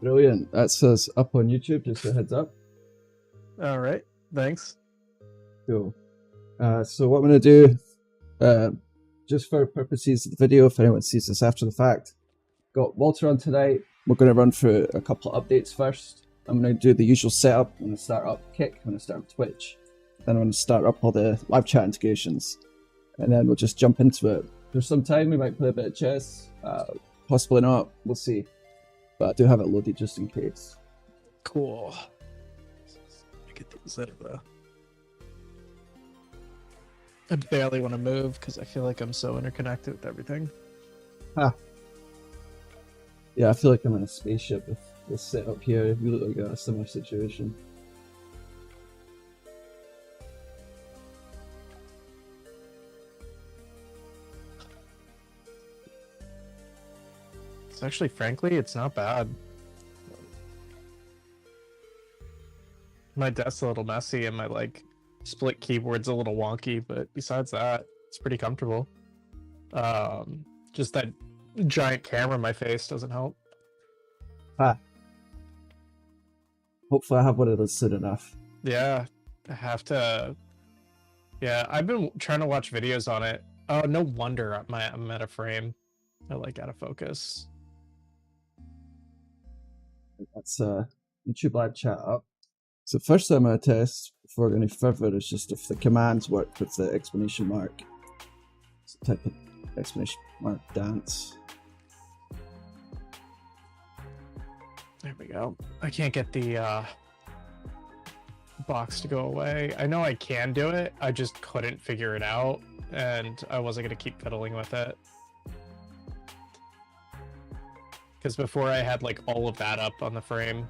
Brilliant. That's us up on YouTube, just a heads up. All right, thanks. Cool. So what I'm going to do, just for purposes of the video, if anyone sees this after the fact, got Walter on tonight. We're going to run through a couple of updates first. I'm going to do the usual setup. I'm going to start up Kick, I'm going to start up Twitch. Then I'm going to start up all the live chat integrations. And then we'll just jump into it. There's some time, we might play a bit of chess. Possibly not, we'll see. But I do have it loaded just in case. Cool. Let me get these out of the... I barely want to move because I feel like I'm so interconnected with everything. Yeah, I feel like I'm in a spaceship with this setup here. We look like a similar situation. It's actually, frankly, it's not bad. My desk's a little messy and my split keyboard's a little wonky, but besides that, it's pretty comfortable. Just that giant camera in my face doesn't help. Hopefully I have one of those soon enough. Yeah, I have to. Yeah, I've been trying to watch videos on it. Oh, no wonder I'm out of frame. I out of focus. That's YouTube live chat up. So first thing I'm going to test before going any further is just if the commands work with the exclamation mark. So type of exclamation mark dance. There we go. I can't get the box to go away. I know I can do it. I just couldn't figure it out, and I wasn't going to keep fiddling with it. Because before I had all of that up on the frame,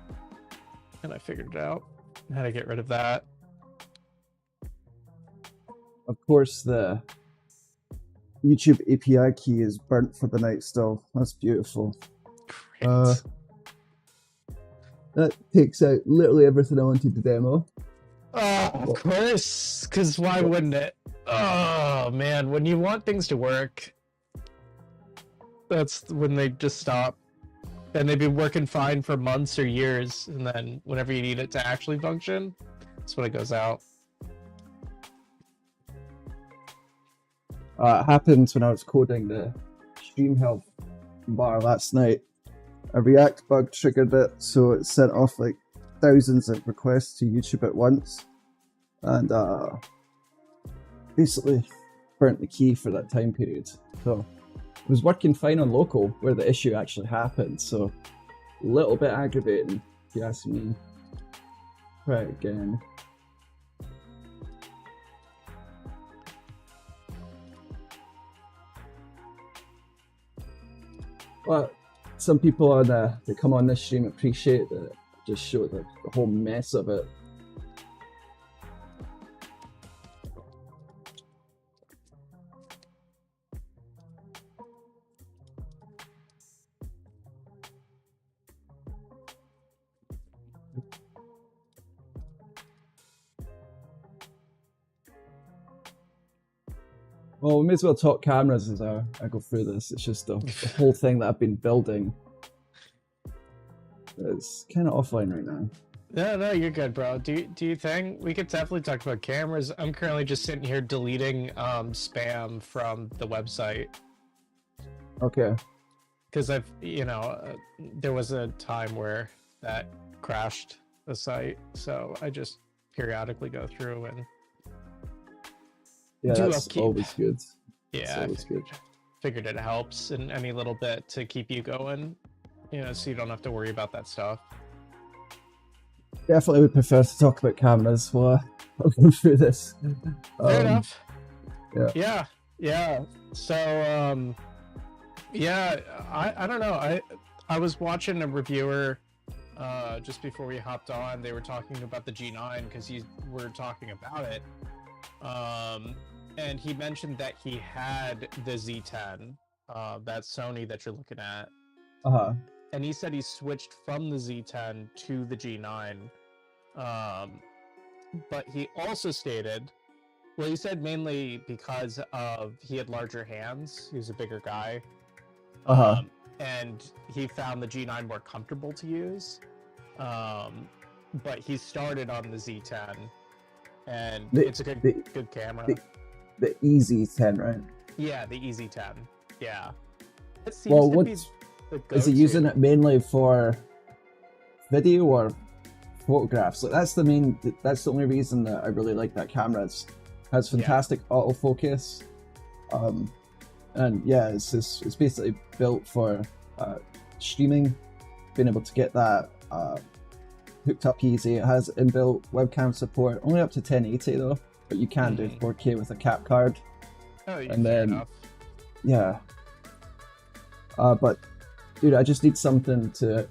and I figured it out. How to get rid of that. Of course, the YouTube API key is burnt for the night still. That's beautiful. Great. That takes out literally everything I wanted to demo. Oh, of course, because why wouldn't it? Oh, man, when you want things to work, that's when they just stop. And they've been working fine for months or years, and then whenever you need it to actually function, that's when it goes out. It happened when I was coding the stream health bar last night. A React bug triggered it, so it sent off thousands of requests to YouTube at once, and basically burnt the key for that time period. So it was working fine on local, where the issue actually happened, so a little bit aggravating, if you ask me. Try it again. But some people on that come on this stream appreciate that, just show the whole mess of it. Well, we may as well talk cameras as I go through this. It's just the whole thing that I've been building. It's kind of offline right now. No, you're good, bro. Do you think we could definitely talk about cameras? I'm currently just sitting here deleting spam from the website. Okay. Because there was a time where that crashed the site, so I just periodically go through and yeah, do that's upkeep. Always good. Yeah, figured it helps in any little bit to keep you going, so you don't have to worry about that stuff. Definitely would prefer to talk about cameras while I'll go through this. Fair enough. Yeah. So, I don't know. I was watching a reviewer just before we hopped on. They were talking about the G9 because you were talking about it. And he mentioned that he had the Z10, that Sony that you're looking at. And he said he switched from the Z10 to the G9. But he also stated, well, he said mainly because of he had larger hands. He was a bigger guy. and he found the G9 more comfortable to use. But he started on the Z10, and it's a good camera. The EZ10, right? Yeah, the EZ10. Yeah. It seems well, to be the go-to. Is he using it mainly for video or photographs? Like that's the only reason that I really like that camera. It has fantastic autofocus, and yeah, it's basically built for streaming, being able to get that hooked up easy. It has inbuilt webcam support, only up to 1080 though, but you can do 4K with a cap card. Oh, yeah, and then enough. Yeah, but dude, I just need something to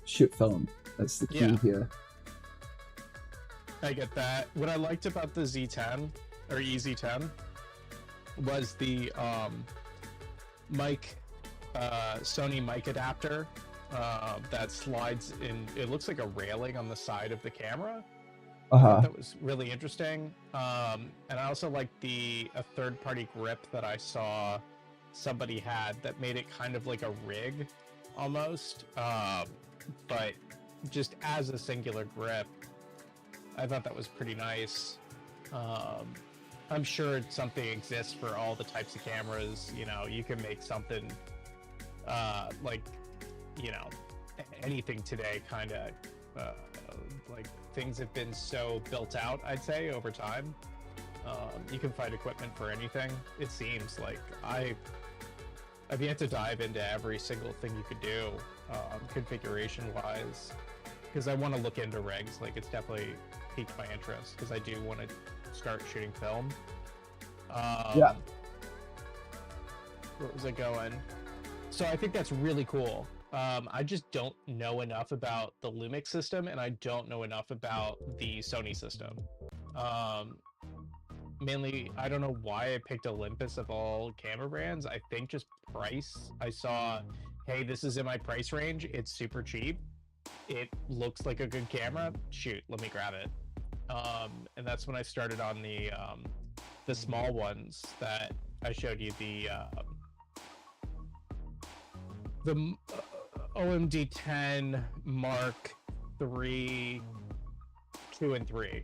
shoot film. That's the key here. I get that. What I liked about the Z10 or EZ10 was the Sony mic adapter that slides in. It looks like a railing on the side of the camera. That was really interesting. And I also like a third-party grip that I saw somebody had that made it kind of like a rig almost, but just as a singular grip. I thought that was pretty nice. I'm sure something exists for all the types of cameras. You know, you can make something like, you know, anything today kind of like things have been so built out, I'd say, over time. You can find equipment for anything. It seems like I've yet to dive into every single thing you could do configuration wise, because I want to look into rigs. Like, it's definitely piqued my interest because I do want to start shooting film. Yeah. Where was I going? So I think that's really cool. I just don't know enough about the Lumix system, and I don't know enough about the Sony system. Mainly, I don't know why I picked Olympus of all camera brands. I think just price. I saw, hey, this is in my price range. It's super cheap. It looks like a good camera. Shoot, let me grab it. And that's when I started on the small ones that I showed you, the OMD 10 Mark III, 2 and 3.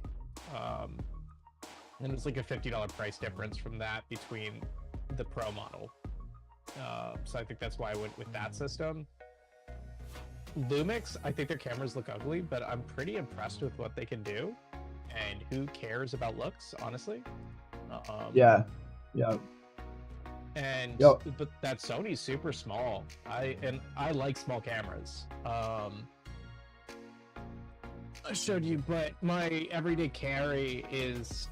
And it's like a $50 price difference from that between the Pro model. So I think that's why I went with that system. Lumix, I think their cameras look ugly, but I'm pretty impressed with what they can do. And who cares about looks, honestly? Yeah. And but that Sony's super small. I like small cameras. I showed you, but my everyday carry is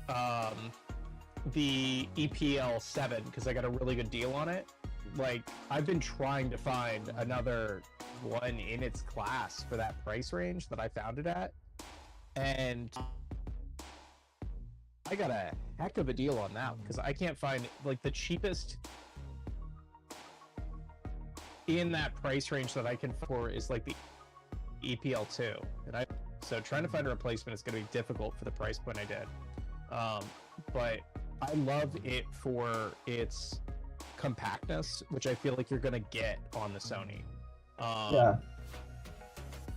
the EPL7 because I got a really good deal on it. Like, I've been trying to find another one in its class for that price range that I found it at, and I got a heck of a deal on that because I can't find, like, the cheapest in that price range that I can for is like the EPL2, and so trying to find a replacement is going to be difficult for the price point I did. But I love it for its compactness, which I feel like you're going to get on the Sony.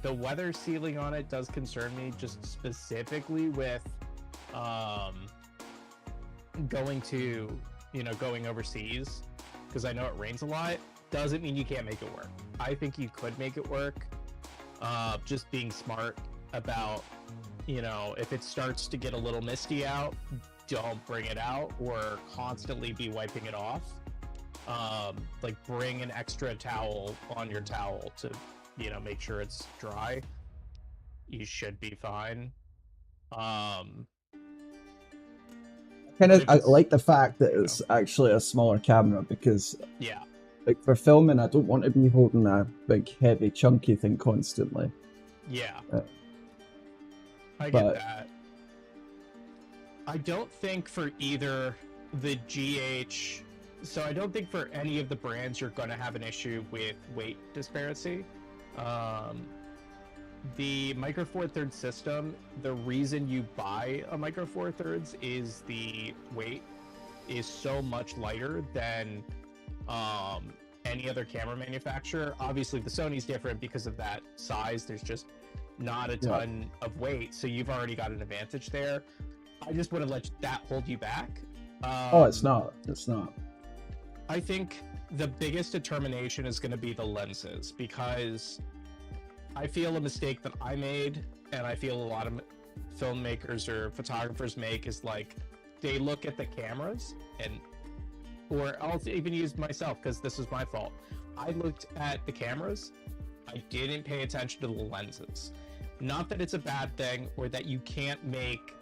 The weather sealing on it does concern me, just specifically with going overseas, because I know it rains a lot. Doesn't mean you can't make it work. I think you could make it work. Just being smart about, if it starts to get a little misty out, don't bring it out or constantly be wiping it off. Like, bring an extra towel on your towel to, make sure it's dry. You should be fine. I like the fact that it's actually a smaller camera because, like, for filming, I don't want to be holding a big, heavy, chunky thing constantly. I get that. I don't think for either the GH, so I don't think for any of the brands you're going to have an issue with weight disparity. The Micro Four Thirds system, the reason you buy a Micro Four Thirds is the weight is so much lighter than any other camera manufacturer. Obviously, the Sony's different because of that size. There's just not a ton of weight, so you've already got an advantage there. I just wouldn't let that hold you back. Oh, it's not. It's not. I think the biggest determination is going to be the lenses, because I feel a mistake that I made, and I feel a lot of filmmakers or photographers make, is like they look at the cameras, and or I'll even use myself because this was my fault. I looked at the cameras, I didn't pay attention to the lenses. Not that it's a bad thing or that you can't make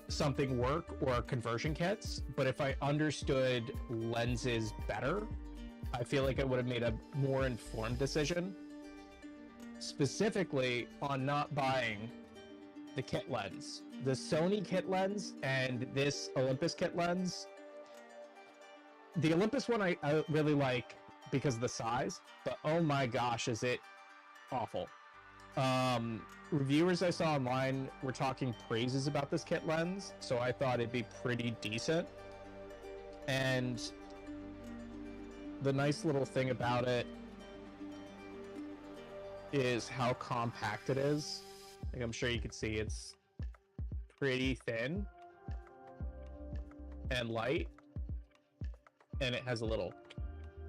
something work or conversion kits, but if I understood lenses better, I feel like I would have made a more informed decision, specifically on not buying the kit lens. The Sony kit lens and this Olympus kit lens. The Olympus one I really like because of the size, but oh my gosh, is it awful. Reviewers I saw online were talking praises about this kit lens, so I thought it'd be pretty decent. And the nice little thing about it is how compact it is. Like, I'm sure you can see it's pretty thin and light, and it has a little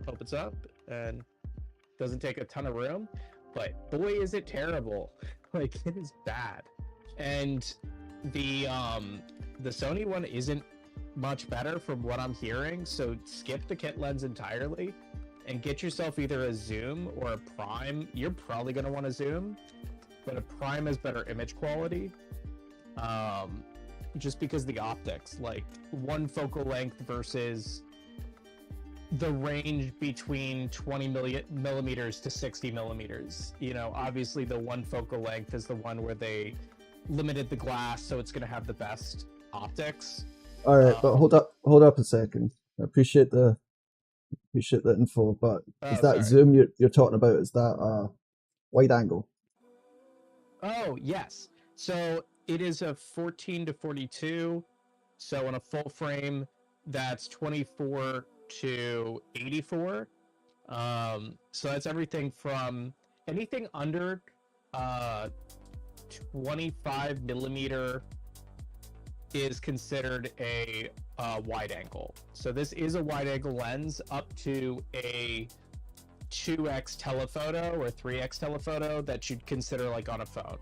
opens up and doesn't take a ton of room, but boy is it terrible. Like, it is bad. And the Sony one isn't much better from what I'm hearing, so skip the kit lens entirely and get yourself either a zoom or a prime. You're probably going to want a zoom, but a prime has better image quality, just because the optics, like one focal length versus the range between 20 millimeters to 60 millimeters. You know, obviously the one focal length is the one where they limited the glass, so it's going to have the best optics. All right, but hold up a second. I appreciate the info, but is that zoom you're talking about? Is that wide angle? Oh yes. So it is a 14 to 42. So on a full frame, that's 24 to 84. So that's everything from anything under 25 millimeter is considered a wide angle. So this is a wide angle lens up to a 2x telephoto or 3x telephoto that you'd consider like on a phone,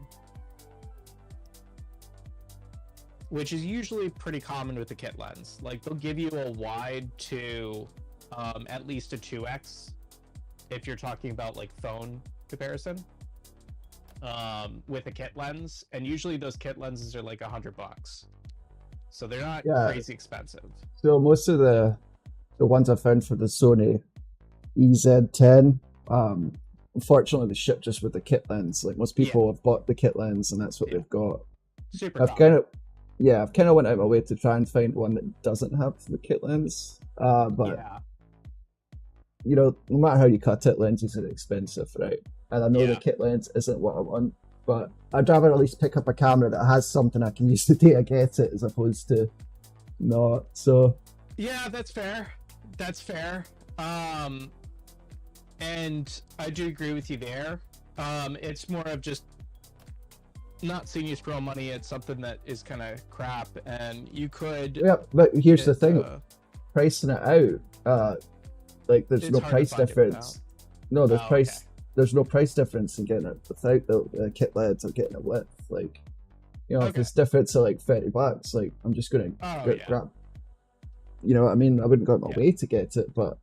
which is usually pretty common with the kit lens. Like, they'll give you a wide to at least a 2x if you're talking about like phone comparison with a kit lens, and usually those kit lenses are like $100, so they're not crazy expensive. So most of the ones I found for the Sony EZ10, unfortunately they ship just with the kit lens. Like, most people have bought the kit lens and that's what they've got. I've kind of went out of my way to try and find one that doesn't have the kit lens. But you know, no matter how you cut it, lenses are expensive, right? And I know the kit lens isn't what I want, but I'd rather at least pick up a camera that has something I can use the day I get it, as opposed to not. So yeah, that's fair. That's fair. And I do agree with you there. It's more of just not seeing you throw money at something that is kind of crap, and you could. Yeah, but here's the thing: pricing it out, like there's no price difference. No, there's price. Okay. There's no price difference in getting it without the kit lens or getting it with. Like, you know, if it's different to like $30, like I'm just gonna grab. You know what I mean? I wouldn't go out my way to get it, but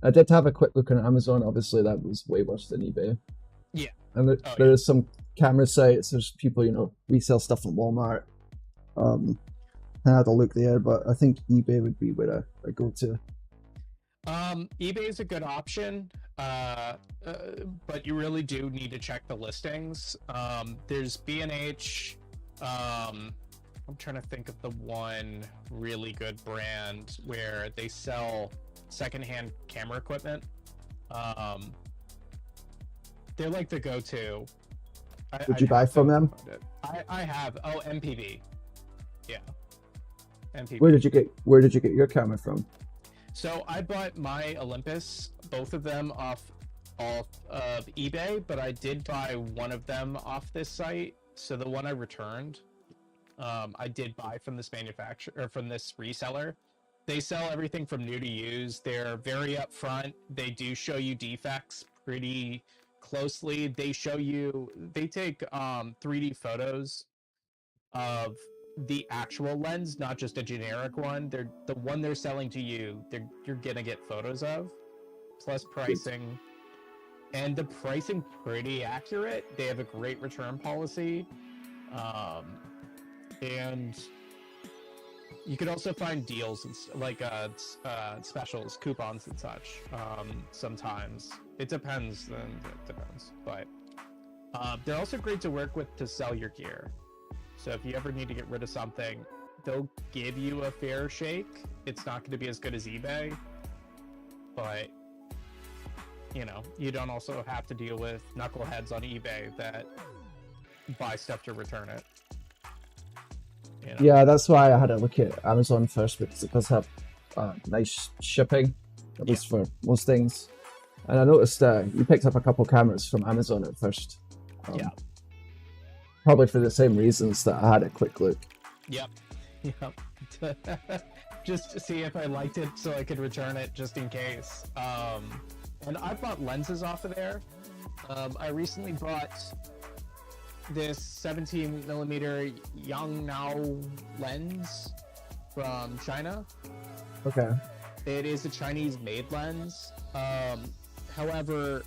I did have a quick look on Amazon. Obviously, that was way worse than eBay. Yeah. And there is some camera sites. There's people, you know, resell stuff on Walmart. I had a look there, but I think eBay would be where I go to. eBay is a good option, but you really do need to check the listings. There's B&H. I'm trying to think of the one really good brand where they sell secondhand camera equipment. They're like the go-to. Did you buy from them? I have. Oh, MPV. Yeah. MPV. Where did you get your camera from? So I bought my Olympus, both of them off of eBay, but I did buy one of them off this site. So the one I returned, I did buy from this manufacturer, or from this reseller. They sell everything from new to used. They're very upfront. They do show you defects pretty closely. They take 3D photos of the actual lens, not just a generic one. The one they're selling to you, you're gonna get photos of, plus pricing. And the pricing pretty accurate. They have a great return policy. And you could also find deals and like specials, coupons and such. Sometimes it depends. But they're also great to work with to sell your gear. So if you ever need to get rid of something, they'll give you a fair shake. It's not going to be as good as eBay, but you know, you don't also have to deal with knuckleheads on eBay that buy stuff to return it. You know? Yeah, that's why I had to look at Amazon first, because it does have nice shipping, at least for most things. And I noticed you picked up a couple cameras from Amazon at first. Yeah. Probably for the same reasons that I had a quick look. Yep. Just to see if I liked it so I could return it just in case. And I bought lenses off of there. I recently bought this 17mm Yongnao lens from China. Okay. It is a Chinese-made lens. However,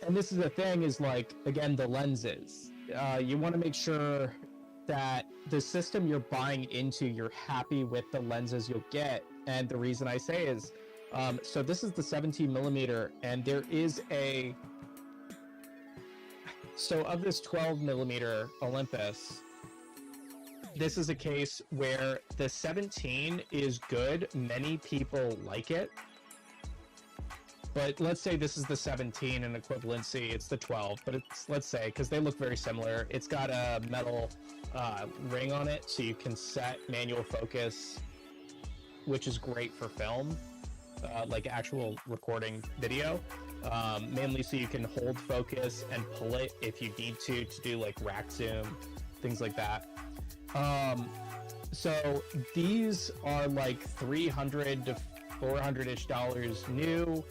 and this is the thing, is like, again, the lenses. You want to make sure that the system you're buying into, you're happy with the lenses you'll get. And the reason I say is, so this is the 17mm, and there is so of this 12mm Olympus, this is a case where the 17 is good. Many people like it. But let's say this is the 17 in equivalency, it's the 12, but it's, let's say, because they look very similar, it's got a metal ring on it, so you can set manual focus, which is great for film, like actual recording video, mainly so you can hold focus and pull it if you need to do like rack zoom, things like that. So these are like $300 to $400-ish new.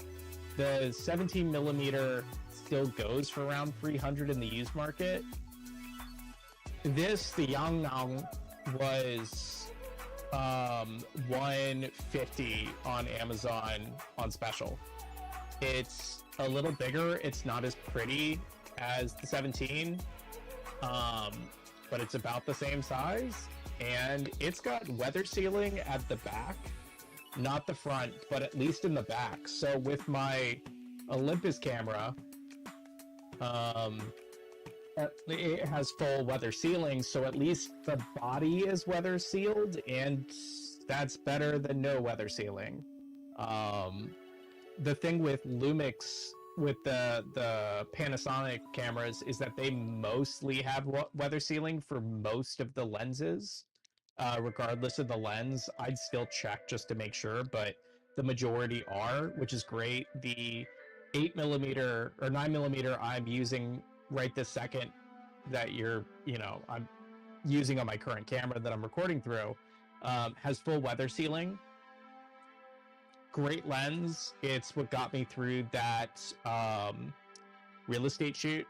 The 17mm still goes for around $300 in the used market. This, the Yongnao, was $150 on Amazon on special. It's a little bigger. It's not as pretty as the 17, but it's about the same size, and it's got weather sealing at the back. Not the front, but at least in the back. So with my Olympus camera, it has full weather sealing, so at least the body is weather sealed, and that's better than no weather sealing. The thing with Lumix, with the Panasonic cameras, is that they mostly have weather sealing for most of the lenses. Regardless of the lens, I'd still check just to make sure, but the majority are, which is great. The 8mm or 9mm I'm using right this second, that I'm using on my current camera that I'm recording through, has full weather sealing. Great lens. It's what got me through that real estate shoot.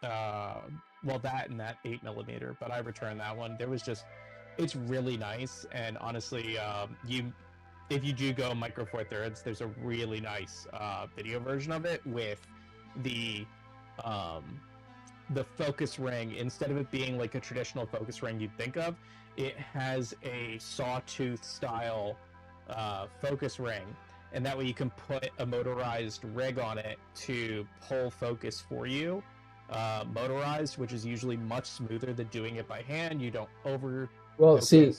Well, that and that 8mm, but I returned that one. It's really nice, and honestly, if you do go Micro Four Thirds, there's a really nice video version of it with the focus ring. Instead of it being like a traditional focus ring you'd think of, it has a sawtooth style focus ring, and that way you can put a motorized rig on it to pull focus for you. Motorized, which is usually much smoother than doing it by hand. You don't Well, see,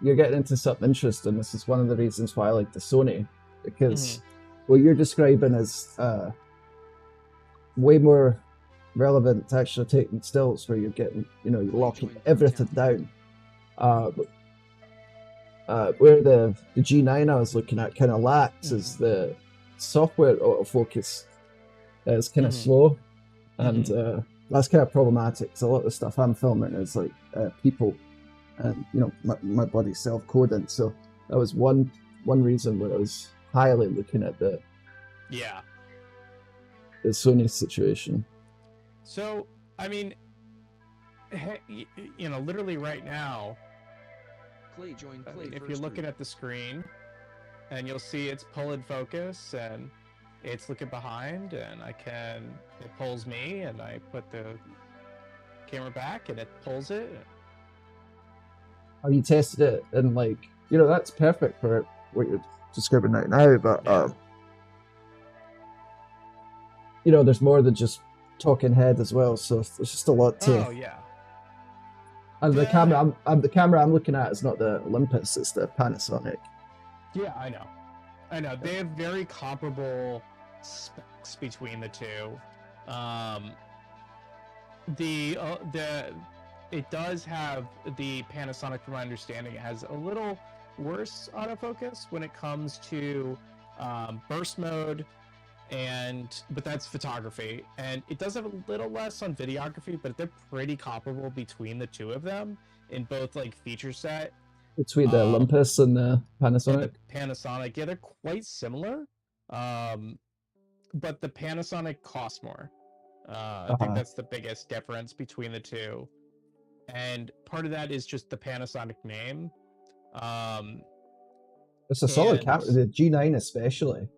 you're getting into something interesting. This is one of the reasons why I like the Sony, because what you're describing is way more relevant to actually taking stills, where you're getting, you're locking everything down. Where the G9 I was looking at kind of lacks is the software autofocus is kind of slow, and that's kind of problematic. So a lot of the stuff I'm filming is like people, and you know, my body's self-coding. So that was one reason where I was highly looking at the Sony situation. So I mean, you know, literally right now, if you're looking at the screen, and you'll see it's pull and focus, and it's looking behind, and it pulls me, and I put the camera back, and it pulls it. Have you tested it? And like, you know, that's perfect for what you're describing right now, but you know, there's more than just talking head as well, so there's just a lot to. Oh yeah. And the camera I'm looking at is not the Olympus, it's the Panasonic. Yeah, I know. They have very comparable specs between the two. It does have the Panasonic, from my understanding, it has a little worse autofocus when it comes to burst mode, but that's photography, and it does have a little less on videography, but they're pretty comparable between the two of them in both like feature set. Between the Olympus and the Panasonic? And the Panasonic, yeah, they're quite similar, but the Panasonic costs more. I think that's the biggest difference between the two, and part of that is just the Panasonic name. It's a solid camera, the G9 especially.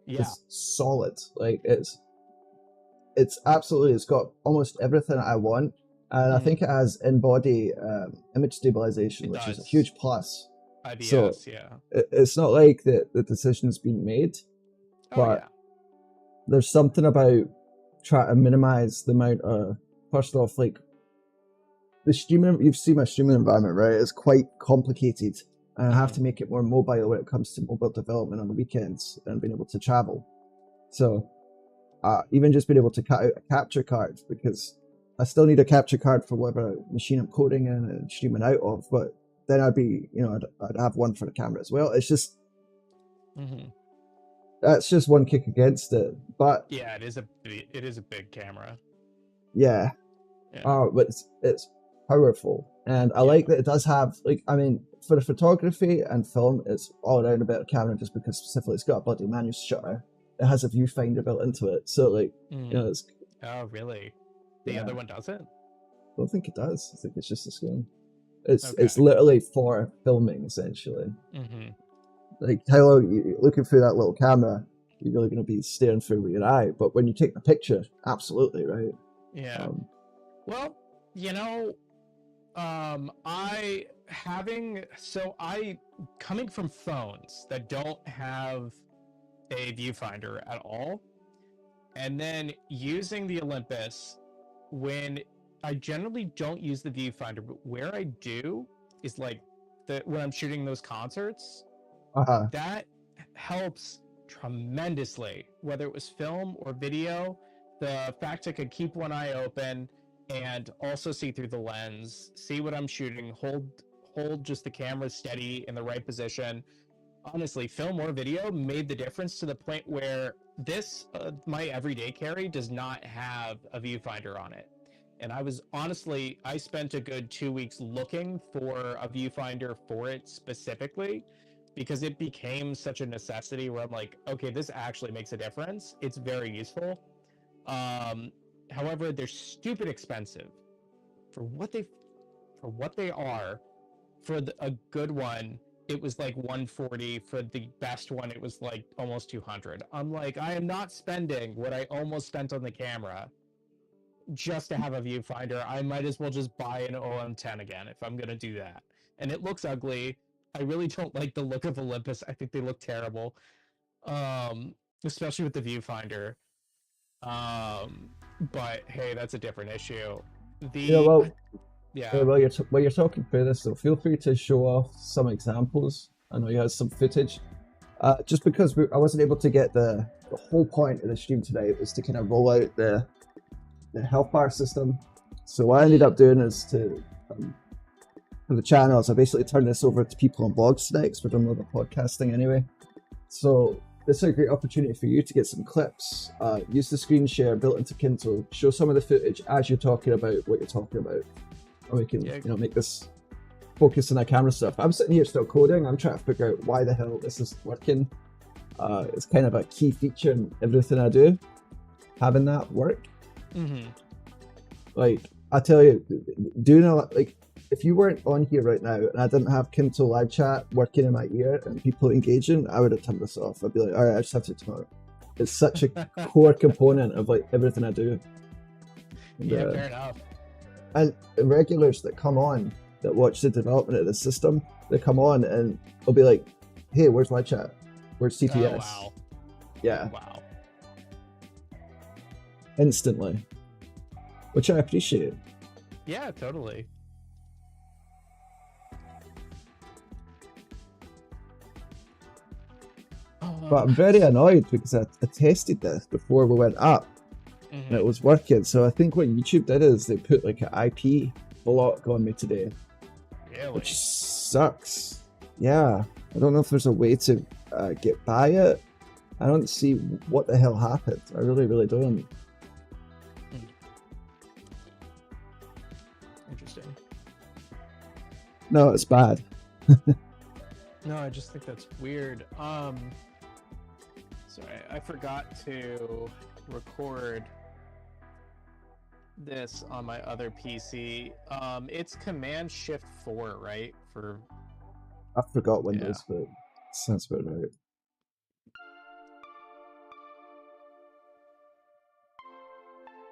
Yeah, it's solid. Like it's absolutely, it's got almost everything I want, and I think it has in-body image stabilization, which is a huge plus. IBS, so yeah. It's not like the decision's been made, but there's something about trying to minimize the amount of, first off, like the streaming. You've seen my streaming environment, right? It's quite complicated. And I have to make it more mobile when it comes to mobile development on the weekends and being able to travel. So even just being able to cut out a capture card, because I still need a capture card for whatever machine I'm coding in and streaming out of, but then I'd be, you know, I'd have one for the camera as well. It's just, that's just one kick against it. But yeah, it is a big camera. Yeah. But it's powerful. And I like that it does have, like, I mean, for the photography and film, it's all around a better camera just because specifically it's got a bloody manual shutter. It has a viewfinder built into it. So, like, you know, it's... Oh, really? The other one doesn't? I don't think it does. I think it's just the screen. It's literally for filming, essentially. Like, how long you looking through that little camera, you're really going to be staring through with your eye. But when you take the picture, absolutely, right? Yeah. Well, you know, coming from phones that don't have a viewfinder at all, and then using the Olympus, when I generally don't use the viewfinder, but where I do is like when I'm shooting those concerts, that helps tremendously, whether it was film or video. The fact I could keep one eye open and also see through the lens, see what I'm shooting, hold just the camera steady in the right position. Honestly, film or video made the difference to the point where this, my everyday carry, does not have a viewfinder on it. And I spent a good 2 weeks looking for a viewfinder for it specifically, because it became such a necessity where I'm like, okay, this actually makes a difference. It's very useful. However, they're stupid expensive for what they are. For a good one, it was like $140. For the best one, it was like almost $200. I'm like, I am not spending what I almost spent on the camera just to have a viewfinder. I might as well just buy an OM10 again if I'm gonna do that. And it looks ugly. I really don't like the look of Olympus. I think they look terrible, especially with the viewfinder. But hey, that's a different issue. While you're talking through this, so feel free to show off some examples. I know you have some footage. Just because I wasn't able to get the whole point of the stream today was to kind of roll out the health bar system. So what I ended up doing is to for the channel is I basically turn this over to people on blogs today because we're doing a lot of podcasting anyway. So this is a great opportunity for you to get some clips, use the screen share built into Kynto, show some of the footage as you're talking about what you're talking about. And we can, you know, make this focus on our camera stuff. I'm sitting here still coding. I'm trying to figure out why the hell this is working. It's kind of a key feature in everything I do, having that work. Like, I tell you, doing a lot, like, if you weren't on here right now and I didn't have Kynto live chat working in my ear and people engaging, I would have turned this off. I'd be like, all right, I just have to tomorrow. It's such a core component of like everything I do. And, yeah, fair enough. And regulars that come on that watch the development of the system, they come on and they'll be like, hey, where's live chat? Where's CTS? Oh, wow. Yeah. Wow. Instantly. Which I appreciate. Yeah, totally. But I'm very annoyed because I tested this before we went up and it was working. So I think what YouTube did is they put like an IP block on me today. Really? Which sucks. Yeah. I don't know if there's a way to get by it. I don't see what the hell happened. I really, really don't. Interesting. No, it's bad. No, I just think that's weird. Sorry, I forgot to record this on my other PC. It's Command-Shift-4, right? I forgot Windows, but it sounds about right.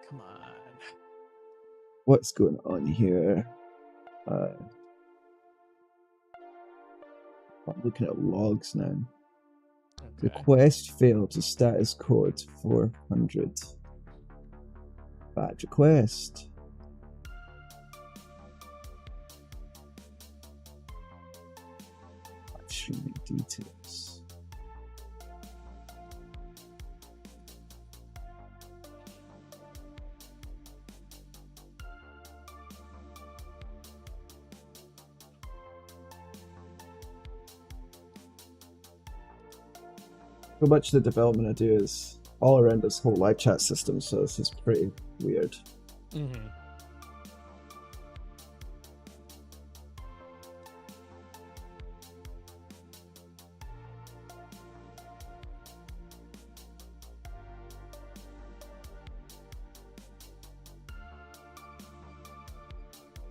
Come on. What's going on here? I'm looking at logs now. Okay. Request failed to status code 400. Bad request. Streaming details. So much of the development I do is all around this whole live chat system, so this is pretty weird.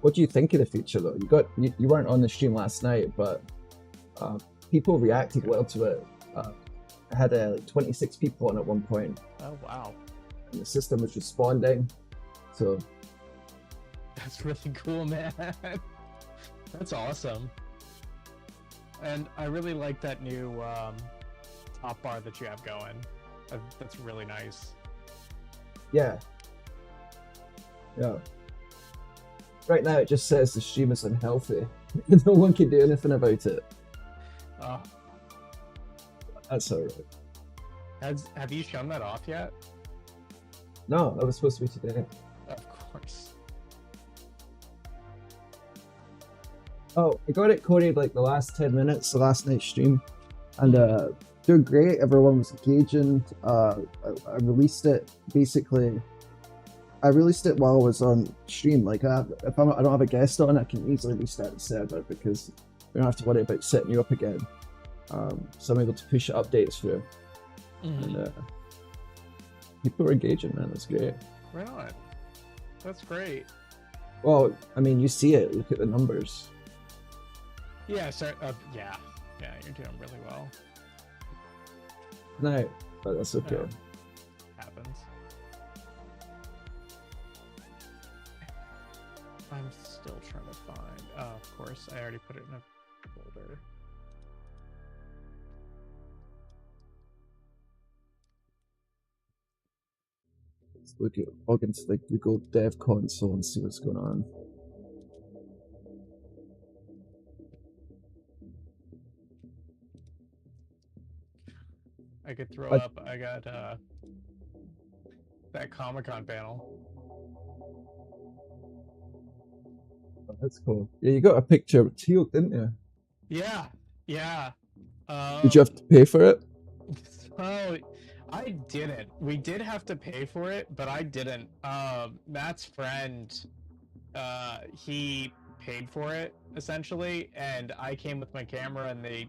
What do you think of the feature though? You weren't on the stream last night, but people reacted well to it. I had like 26 people on at one point. Oh wow. And the system was responding. So that's really cool, man. That's awesome. And I really like that new top bar that you have going. That's really nice. Yeah. Yeah. Right now it just says the stream is unhealthy. No one can do anything about it. Oh. That's alright. Have you shown that off yet? No, that was supposed to be today. Of course. Oh, I got it coded like the last 10 minutes, the last night's stream. And doing great, everyone was engaging. I released it basically. I released it while I was on stream. Like, if I don't have a guest on, I can easily restart the server because we don't have to worry about setting you up again. So I'm able to push updates through. And people were engaging, man. That's great. Right on. That's great. Well, I mean, you see it. Look at the numbers. Yeah, so, yeah, you're doing really well. No, but that's okay. Yeah. Happens. I'm still trying to find. Oh, of course, I already put it in a folder. Let's log into the Google Dev Console and see what's going on. I could throw up. I got that Comic-Con panel. That's cool. Yeah, you got a picture of teal, didn't you? Yeah, yeah. Did you have to pay for it? So I didn't. We did have to pay for it, but I didn't. Matt's friend, he paid for it essentially, and I came with my camera, and they,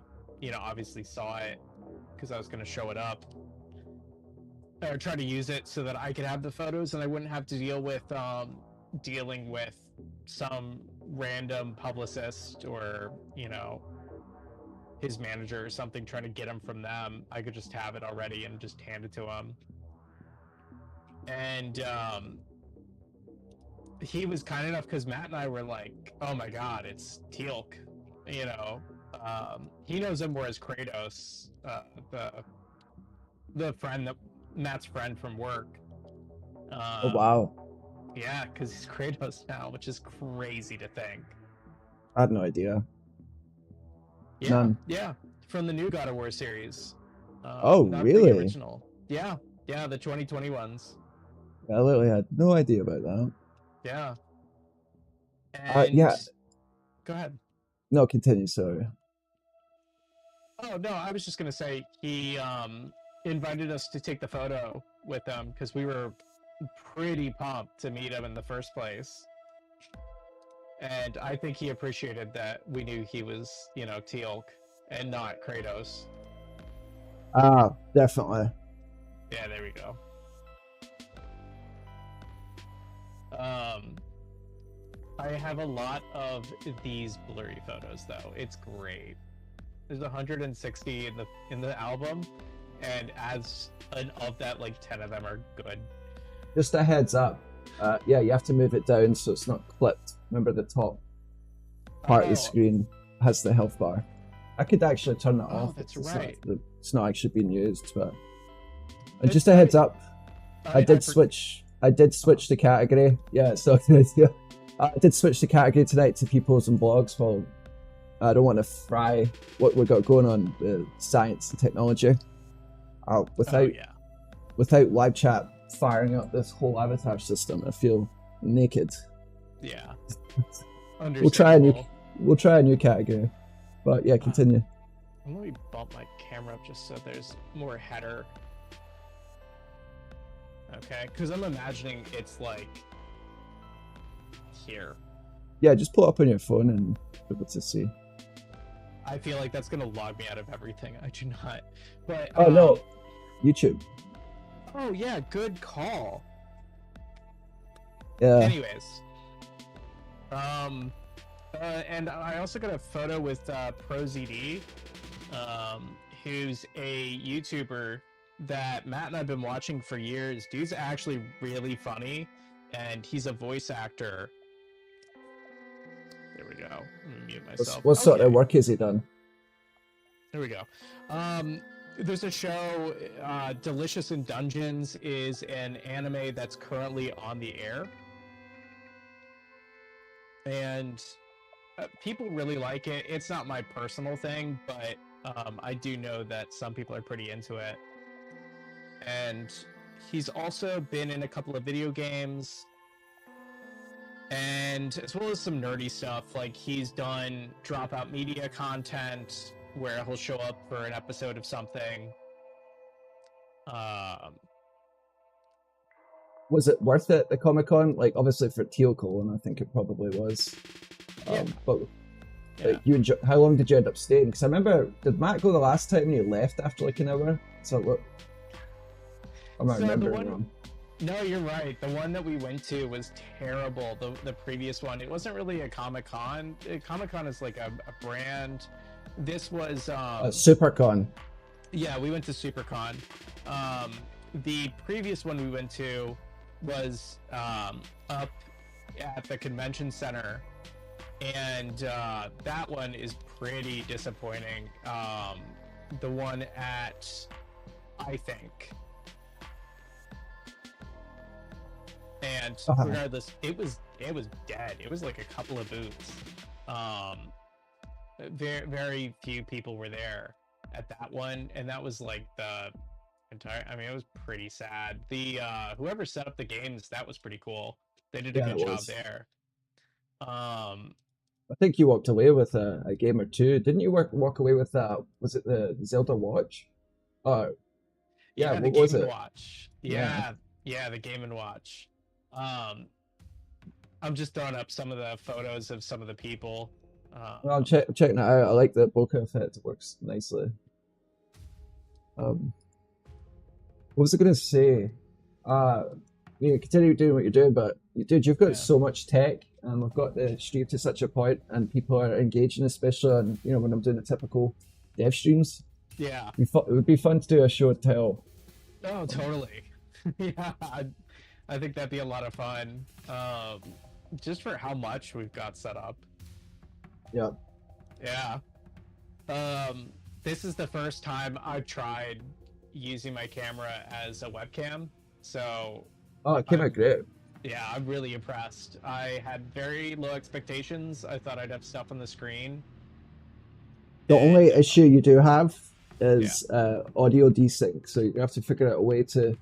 obviously saw it because I was going to show it up or try to use it so that I could have the photos, and I wouldn't have to deal with dealing with some random publicist or his manager or something trying to get him from them. I could just have it already and just hand it to him. And he was kind enough because Matt and I were like, oh my god, it's Teal'c. He knows him more as Kratos, the friend that Matt's friend from work. Oh wow. Yeah, because he's Kratos now, which is crazy to think. I had no idea. Yeah, None. Yeah, from the new God of War series. Oh, not really? The original. Yeah, the 2020 ones. I literally had no idea about that. Yeah. And yeah. Go ahead. No, continue. Sorry. Oh no, I was just gonna say he invited us to take the photo with him because we were pretty pumped to meet him in the first place. And I think he appreciated that we knew he was, Teal'c and not Kratos. Definitely. Yeah, there we go. I have a lot of these blurry photos though. It's great. There's 160 in the album, and of that, like 10 of them are good. Just a heads up. Yeah, you have to move it down so it's not clipped. Remember, the top part of the screen has the health bar. I could actually turn that off. That's right. It's not actually being used, but and just a heads up. I did switch the category. Yeah, so I did switch the category tonight to people's and blogs. Well, I don't want to fry what we got going on with science and technology. Without live chat firing up this whole avatar system, I feel naked. Yeah. We'll try a new category. But yeah, continue. Let me bump my camera up just so there's more header. Okay, because I'm imagining it's like here. Yeah, just pull it up on your phone and be able to see. I feel like that's gonna log me out of everything. I do not. But no, YouTube. Oh yeah, good call. Yeah. Anyways, and I also got a photo with ProZD, who's a YouTuber that Matt and I've been watching for years. Dude's actually really funny, and he's a voice actor. There we go. I'm gonna mute myself. What sort of work has he done? There we go. There's a show, Delicious in Dungeons is an anime that's currently on the air. And people really like it. It's not my personal thing, but I do know that some people are pretty into it. And he's also been in a couple of video games, and as well as some nerdy stuff. Like he's done Dropout Media content where he'll show up for an episode of something. Was it worth it, the Comic-Con? Like, obviously for Teal'c, and I think it probably was. Yeah. But like, how long did you end up staying? Because I remember, did Matt go the last time and he left after like an hour? So what? I'm not remembering wrong. No, you're right. The one that we went to was terrible. The previous one, it wasn't really a Comic-Con. Comic-Con is like a brand. This was SuperCon. Yeah, we went to SuperCon. The previous one we went to was up at the convention center, and that one is pretty disappointing. The one at, I think. And regardless, it was dead. It was like a couple of booths. Very, very few people were there at that one, and that was like the entire. I mean, it was pretty sad. The whoever set up the games, that was pretty cool. They did a good job there. Um, I think you walked away with a game or two, didn't you? Walk away with was it the Zelda Watch? Oh, yeah. yeah, the What Game was and it? Watch. Yeah. Yeah, the Game and Watch. Um, I'm just throwing up some of the photos of some of the people. Well, I'm checking it out. I like the bokeh effect. It works nicely. What was I going to say? Continue doing what you're doing, but dude, you've got Yeah. so much tech, and we've got the stream to such a point, and people are engaging, especially on, when I'm doing the typical dev streams. Yeah. It would be fun to do a show and tell. Oh, totally. Yeah, I think that'd be a lot of fun. Just for how much we've got set up. Yeah. Yeah. This is the first time I've tried using my camera as a webcam, so Oh, it came out great. yeah, I'm really impressed. I had very low expectations. I thought I'd have stuff on the screen. The only issue you do have is audio desync, so you have to figure out a way to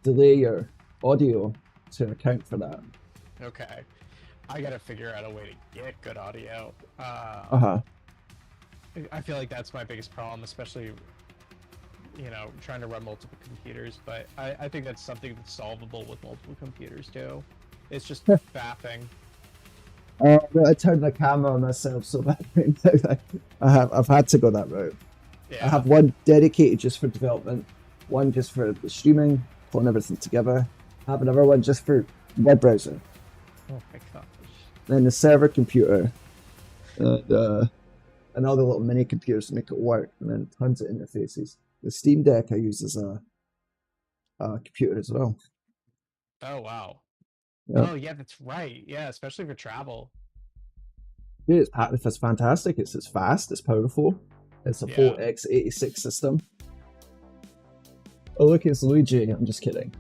delay your audio to account for that. Okay, I gotta figure out a way to get good audio. I feel like that's my biggest problem, especially trying to run multiple computers, but I think that's something that's solvable with multiple computers too. It's just faffing. I turned the camera on myself so bad. I've had to go that route. Yeah. I have one dedicated just for development, one just for the streaming, pulling everything together. I have another one just for web browser. Oh my gosh. Then the server computer, and all the little mini computers to make it work, and then tons of interfaces. The Steam Deck I use as a computer as well. Oh wow. Yep. Oh yeah, that's right. Yeah, especially for travel. Dude, it's fantastic. It's fast. It's powerful. It's a full x86 system. Oh look, it's Luigi. I'm just kidding.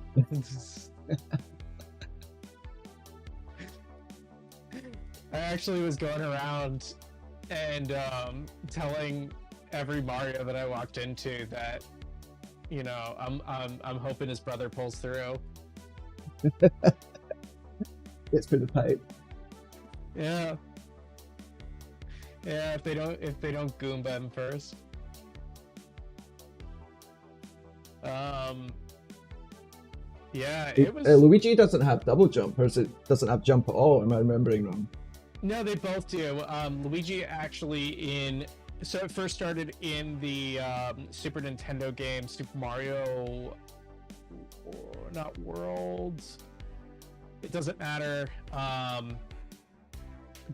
I actually was going around and telling every Mario that I walked into that, I'm hoping his brother pulls through. It's through the pipe. Yeah. Yeah, if they don't Goomba him first. Yeah, it was. Luigi doesn't have double jump, or doesn't have jump at all. Am I remembering wrong? No, they both do. Luigi actually so it first started in the Super Nintendo game Super Mario, not Worlds. It doesn't matter.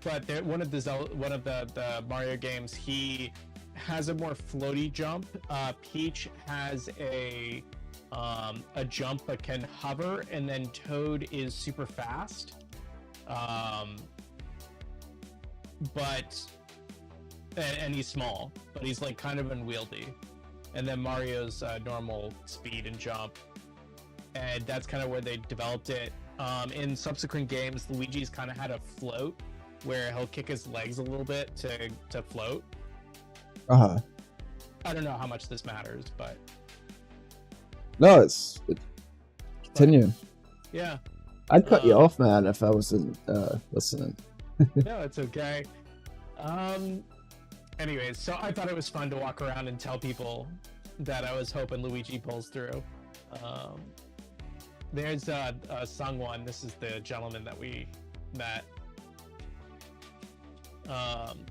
But one of the Mario games, he has a more floaty jump. Peach has a jump but can hover, and then Toad is super fast. But and he's small, but he's like kind of unwieldy. And then Mario's normal speed and jump, and that's kind of where they developed it. In subsequent games, Luigi's kind of had a float where he'll kick his legs a little bit to float. I don't know how much this matters, but no, it's continue. But, yeah, I'd cut you off, man, if I wasn't listening. No, it's okay. Anyways, so I thought it was fun to walk around and tell people that I was hoping Luigi pulls through. There's Sungwon. This is the gentleman that we met.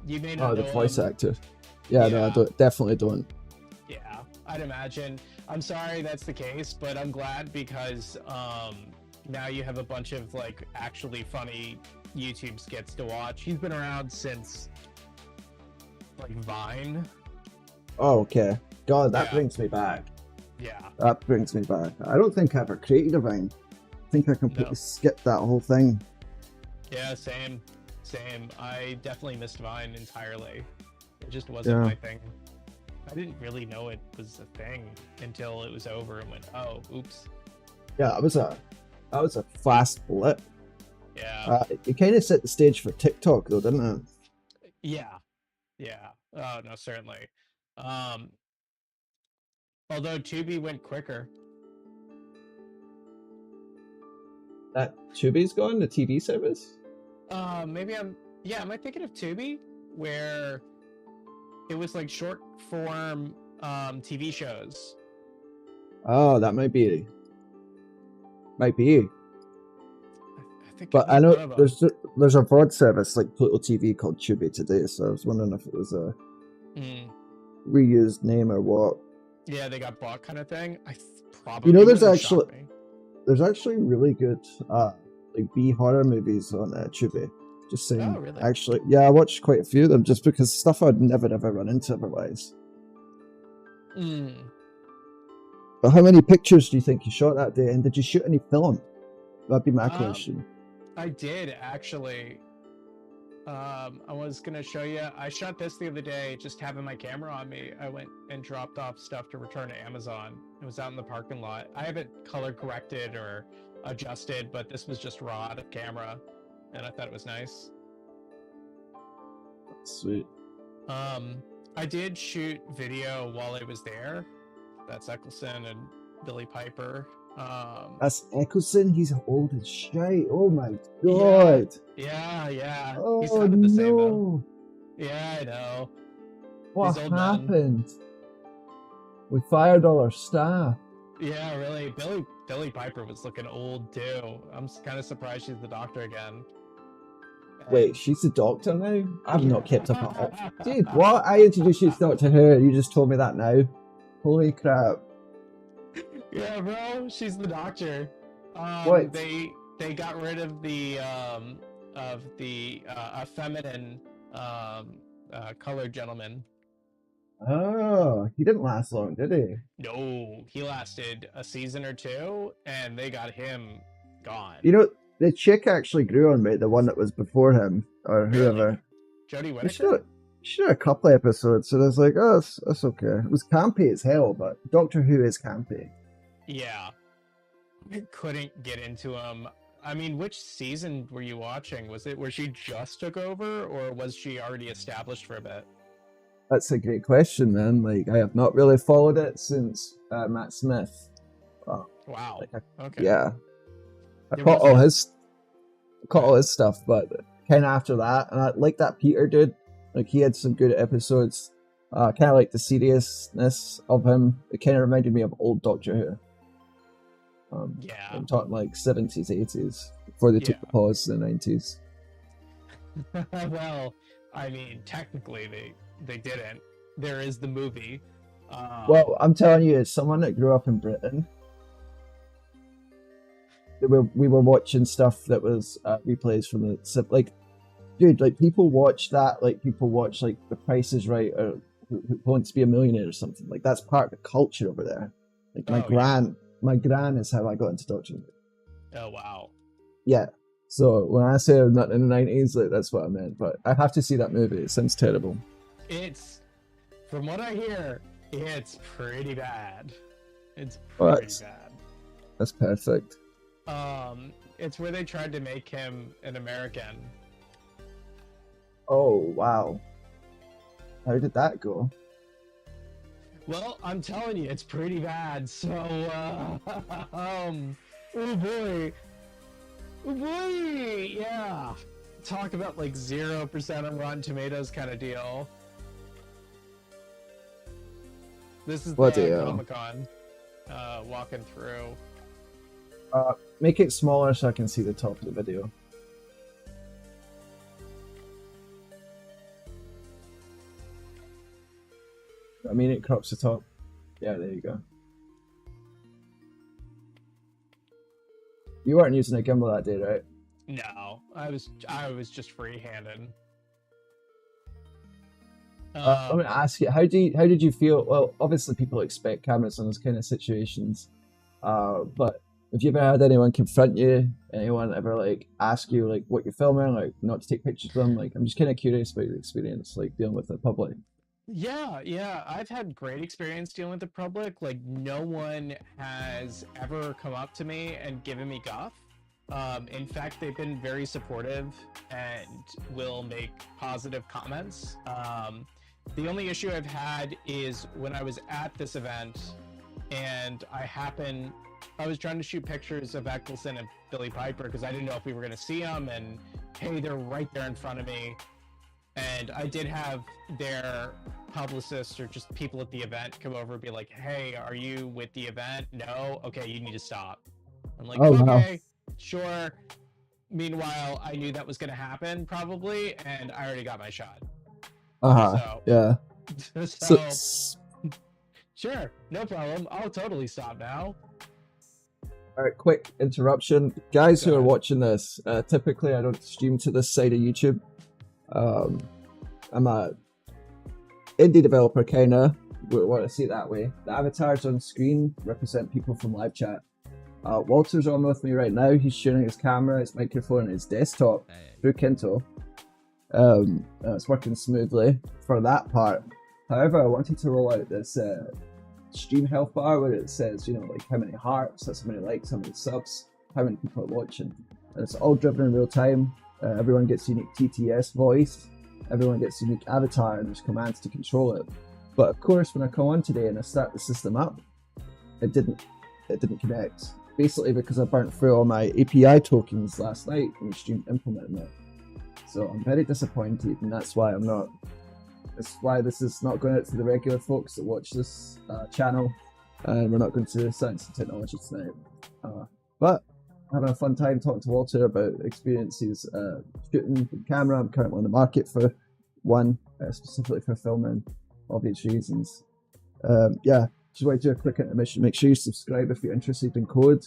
You may not know the voice him. actor. Yeah, no, I definitely don't. Yeah, I'd imagine. I'm sorry that's the case, but I'm glad because now you have a bunch of like actually funny YouTube skits to watch. He's been around since like Vine. Oh, okay. God, that brings me back. Yeah. That brings me back. I don't think I ever created a Vine. I think I completely skipped that whole thing. Yeah, same. I definitely missed Vine entirely. It just wasn't my thing. I didn't really know it was a thing until it was over and went, oh, oops. Yeah, that was a fast blip. Yeah. It kind of set the stage for TikTok, though, didn't it? Yeah. Oh no, certainly. Although Tubi went quicker. That Tubi's gone, the TV service? Maybe am I thinking of Tubi, where it was like short form TV shows? Oh, that might be. Might be. I think But it was I know one of them. there's a VOD service like Pluto TV called Tubi today, so I was wondering if it was a reused name or what. Yeah, they got bought kind of thing. Probably. There's actually really good like B horror movies on Tubi. Just saying. Oh, really? Actually, yeah, I watched quite a few of them just because stuff I'd never ever run into otherwise. But how many pictures do you think you shot that day, and did you shoot any film? That'd be my question. I did actually. I was gonna show you. I shot this the other day, just having my camera on me. I went and dropped off stuff to return to Amazon. It was out in the parking lot. I have it color corrected or adjusted, but this was just raw out of camera, and I thought it was nice. Sweet. I did shoot video while I was there. That's Eccleston and Billy Piper. That's Eccleston. He's old as shite. Oh my god. Yeah. Oh, he sounded the same no. though. Yeah, I know. What happened? We fired all our staff. Yeah, really. Billy Piper was looking old too. I'm kind of surprised she's the doctor again. Wait, she's the doctor now? I've not kept up at all. Dude, what? I introduced you to Doctor Who and you just told me that now? Holy crap. Yeah, bro, she's the doctor. What? They got rid of the feminine colored gentleman. Oh, he didn't last long, did he? No, he lasted a season or two, and they got him gone. The chick actually grew on me, the one that was before him, or whoever. Jodie Whittaker? She did a couple episodes, so I was like, oh, that's okay. It was campy as hell, but Doctor Who is campy. Yeah. I couldn't get into him. I mean, which season were you watching? Was it where she just took over, or was she already established for a bit? That's a great question, man. Like, I have not really followed it since Matt Smith. Wow. Okay. Yeah. I caught all his stuff, but kind of after that, and I like that Peter dude. Like, he had some good episodes. Kind of like the seriousness of him. It kind of reminded me of old Doctor Who. Yeah. I'm talking like 70s, 80s, before they took the pause in the 90s. Well, I mean, technically they didn't. There is the movie. Well, I'm telling you, as someone that grew up in Britain, we were watching stuff that was replays from the, like, dude, like, people watch that, like, people watch, like, The Price is Right, or Who Wants to Be a Millionaire or something. Like, that's part of the culture over there. Like, my gran is how I got into Doctor Who. Oh, wow. Yeah. So when I say not in the 90s, like, that's what I meant. But I have to see that movie. It sounds terrible. From what I hear, it's pretty bad. It's pretty bad. That's perfect. It's where they tried to make him an American. Oh, wow. How did that go? Well, I'm telling you, it's pretty bad. So, oh boy, yeah. Talk about like 0% on Rotten Tomatoes kind of deal. This is the Comic-Con. Walking through. Make it smaller so I can see the top of the video. I mean, it crops the top. Yeah, there you go. You weren't using a gimbal that day, right? No, I was just free-handed. I'm gonna ask you, how did you feel? Well, obviously people expect cameras in those kind of situations, but have you ever had anyone confront you? Anyone ever like ask you like what you're filming, like not to take pictures of them? Like, I'm just kind of curious about your experience, like dealing with the public. Yeah, I've had great experience dealing with the public. Like, no one has ever come up to me and given me guff. In fact, they've been very supportive and will make positive comments. The only issue I've had is when I was at this event, and I was trying to shoot pictures of Eccleston and Billy Piper because I didn't know if we were going to see them, and hey, they're right there in front of me. And I did have their publicists or just people at the event come over and be like, hey, are you with the event? No? Okay, you need to stop. I'm like, oh, okay, wow. sure. Meanwhile, I knew that was going to happen probably, and I already got my shot. So, yeah. So, sure, no problem. I'll totally stop now. All right, quick interruption. Guys who are watching this, typically I don't stream to this side of YouTube. I'm a indie developer, kinda. We want to see it that way. The avatars on screen represent people from live chat. Walter's on with me right now. He's sharing his camera, his microphone, and his desktop through Kynto. It's working smoothly for that part. However, I wanted to roll out this stream health bar where it says, like how many hearts, how many likes, how many subs, how many people are watching. And it's all driven in real time. Everyone gets unique TTS voice. Everyone gets unique avatar, and there's commands to control it. But of course, when I come on today and I start the system up, it didn't connect. Basically because I burnt through all my API tokens last night when the stream implementing it. So I'm very disappointed, and that's why this is not going out to the regular folks that watch this channel, and we're not going to Science and Technology tonight. But having a fun time talking to Walter about experiences shooting the camera. I'm currently on the market for one, specifically for filming, obvious reasons. Just want to do a quick intermission. Make sure you subscribe if you're interested in code.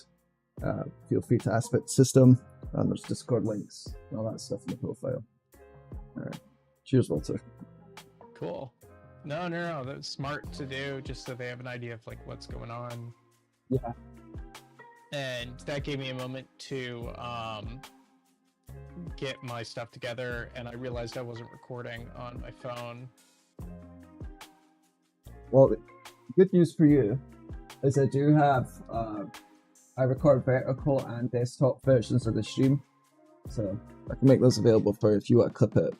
Feel free to ask about the system, and there's Discord links and all that stuff in the profile. All right, cheers, Walter. Cool. No, that's smart to do, just so they have an idea of like what's going on. Yeah. And that gave me a moment to get my stuff together, and I realized I wasn't recording on my phone. Well, good news for you is I do have I record vertical and desktop versions of the stream, so I can make those available for you if you want to clip it.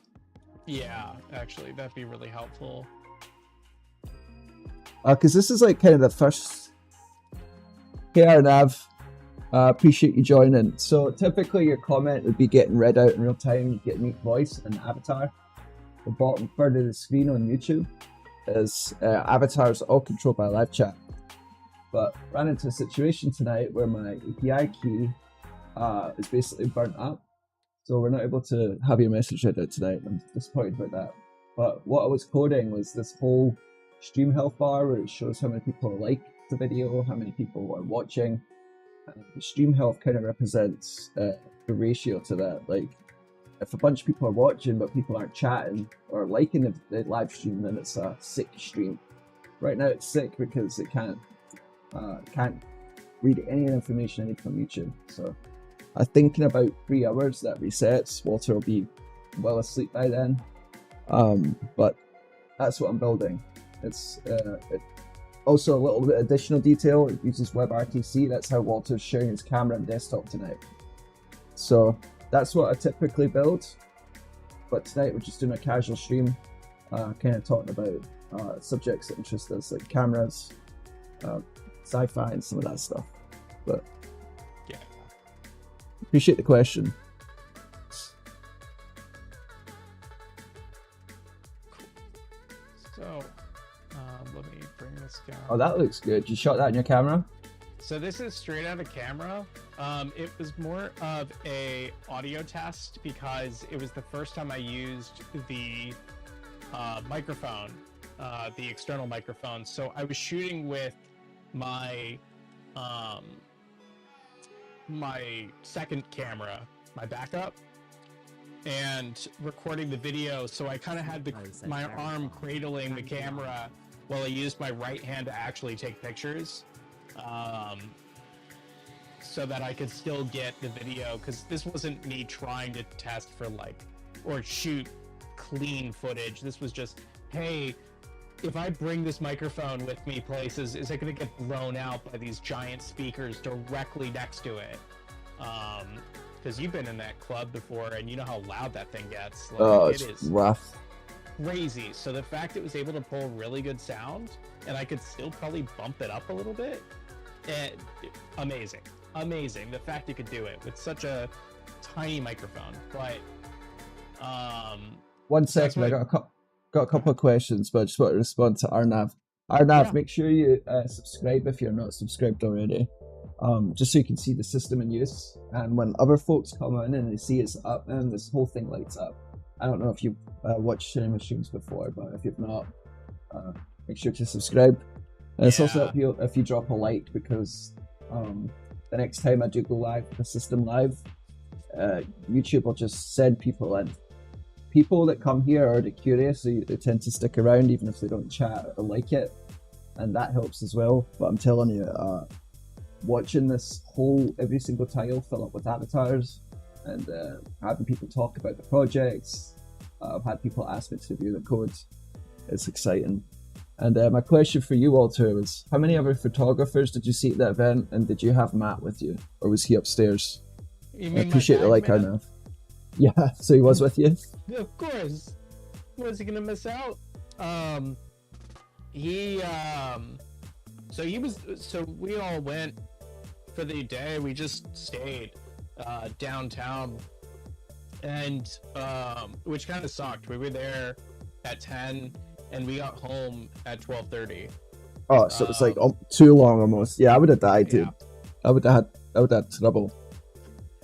Yeah, actually, that'd be really helpful. Because this is like kind of the first. Hey, Arnav, appreciate you joining. So typically your comment would be getting read out in real time. You get unique voice and avatar. The bottom third of the screen on YouTube is avatars all controlled by live chat. But ran into a situation tonight where my API key is basically burnt up. So we're not able to have your message read out tonight. I'm disappointed about that. But what I was coding was this whole stream health bar where it shows how many people like the video, how many people are watching. And the stream health kind of represents the ratio to that. Like, if a bunch of people are watching but people aren't chatting or liking the live stream, then it's a sick stream. Right now it's sick because it can't read any information I need from YouTube. So I think in about 3 hours that resets. Walter will be well asleep by then. But that's what I'm building. It's also a little bit additional detail. It uses WebRTC. That's how Walter's sharing his camera and desktop tonight. So that's what I typically build. But tonight we're just doing a casual stream, kind of talking about subjects that interest us, like cameras, sci-fi, and some of that stuff. But yeah, appreciate the question. So let me bring this down. Oh, that looks good. You shot that in your camera? So this is straight out of camera. It was more of a audio test because it was the first time I used the microphone, the external microphone. So I was shooting with my my second camera, my backup, and recording the video. So I kind of had my arm cradling the camera while I used my right hand to actually take pictures. So that I could still get the video, because this wasn't me trying to test for or shoot clean footage. This was just, hey, if I bring this microphone with me places, is it going to get blown out by these giant speakers directly next to it? Because you've been in that club before and you know how loud that thing gets. It's rough. crazy. So the fact it was able to pull really good sound, and I could still probably bump it up a little bit, amazing. The fact you could do it with such a tiny microphone. But 1 second, I got a couple of questions, but I just want to respond to Arnav. Arnav, make sure you subscribe if you're not subscribed already, just so you can see the system in use. And when other folks come in and they see it's up, and this whole thing lights up. I don't know if you've watched cinema streams before, but if you've not, make sure to subscribe. And it's also up here if you drop a like, because the next time I do go live with the system live, YouTube will just send people in. People that come here are already curious, so they tend to stick around even if they don't chat or like it, and that helps as well. But I'm telling you, watching this whole every single tile fill up with avatars, and having people talk about the projects, I've had people ask me to review the code. It's exciting. And my question for you, Walter, was how many other photographers did you see at that event, and did you have Matt with you, or was he upstairs? You mean I appreciate the like, Arnav. Yeah, so he was with you? Of course. Was he gonna miss out? So we all went for the day. We just stayed downtown, and which kind of sucked. We were there at 10 and we got home at 12:30. Oh, so it was like too long almost. Yeah, I would have died, dude. I would have had trouble.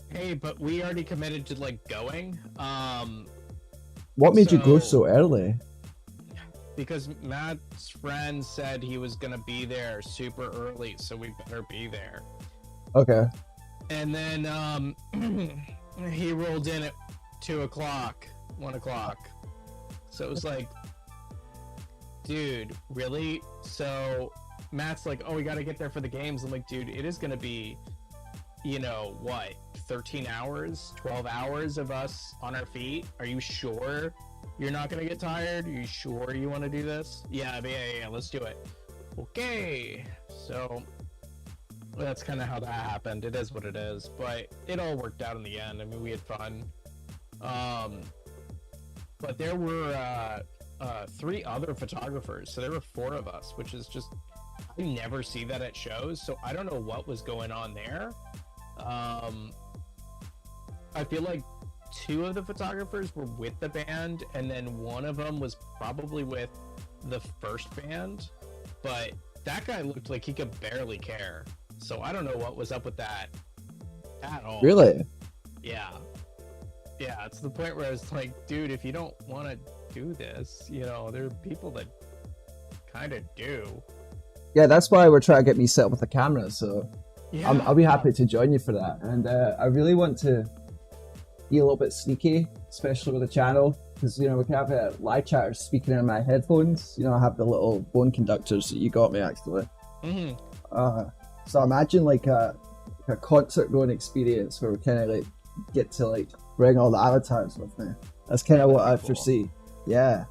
Hey, but we already committed to like going. What made you go so early? Because Matt's friend said he was gonna be there super early, so we better be there. Okay. And then he rolled in at 2 o'clock, 1 o'clock. So it was like, dude, really? So Matt's like, oh, we gotta get there for the games. I'm like, dude, it is gonna be, you know, what, 13 hours, 12 hours of us on our feet? Are you sure you're not gonna get tired? Are you sure you want to do this? Yeah, let's do it. Okay. So that's kind of how that happened. It is what it is, but it all worked out in the end. I mean, we had fun. But there were 3 other photographers, so there were 4 of us, which is just, I never see that at shows, so I don't know what was going on there. I feel like 2 of the photographers were with the band, and then one of them was probably with the first band, but that guy looked like he could barely care. So I don't know what was up with that at all. Really? Yeah. Yeah, it's the point where I was like, dude, if you don't want to do this, you know, there are people that kind of do. Yeah, that's why we're trying to get me set up with a camera, so yeah. I'll be happy to join you for that. And I really want to be a little bit sneaky, especially with the channel, because, you know, we can have live chatters speaking in my headphones. You know, I have the little bone conductors that you got me, actually. Mm-hmm. So imagine like a concert going experience where we kind of like get to like bring all the avatars with me. That's kind of what I foresee. Yeah.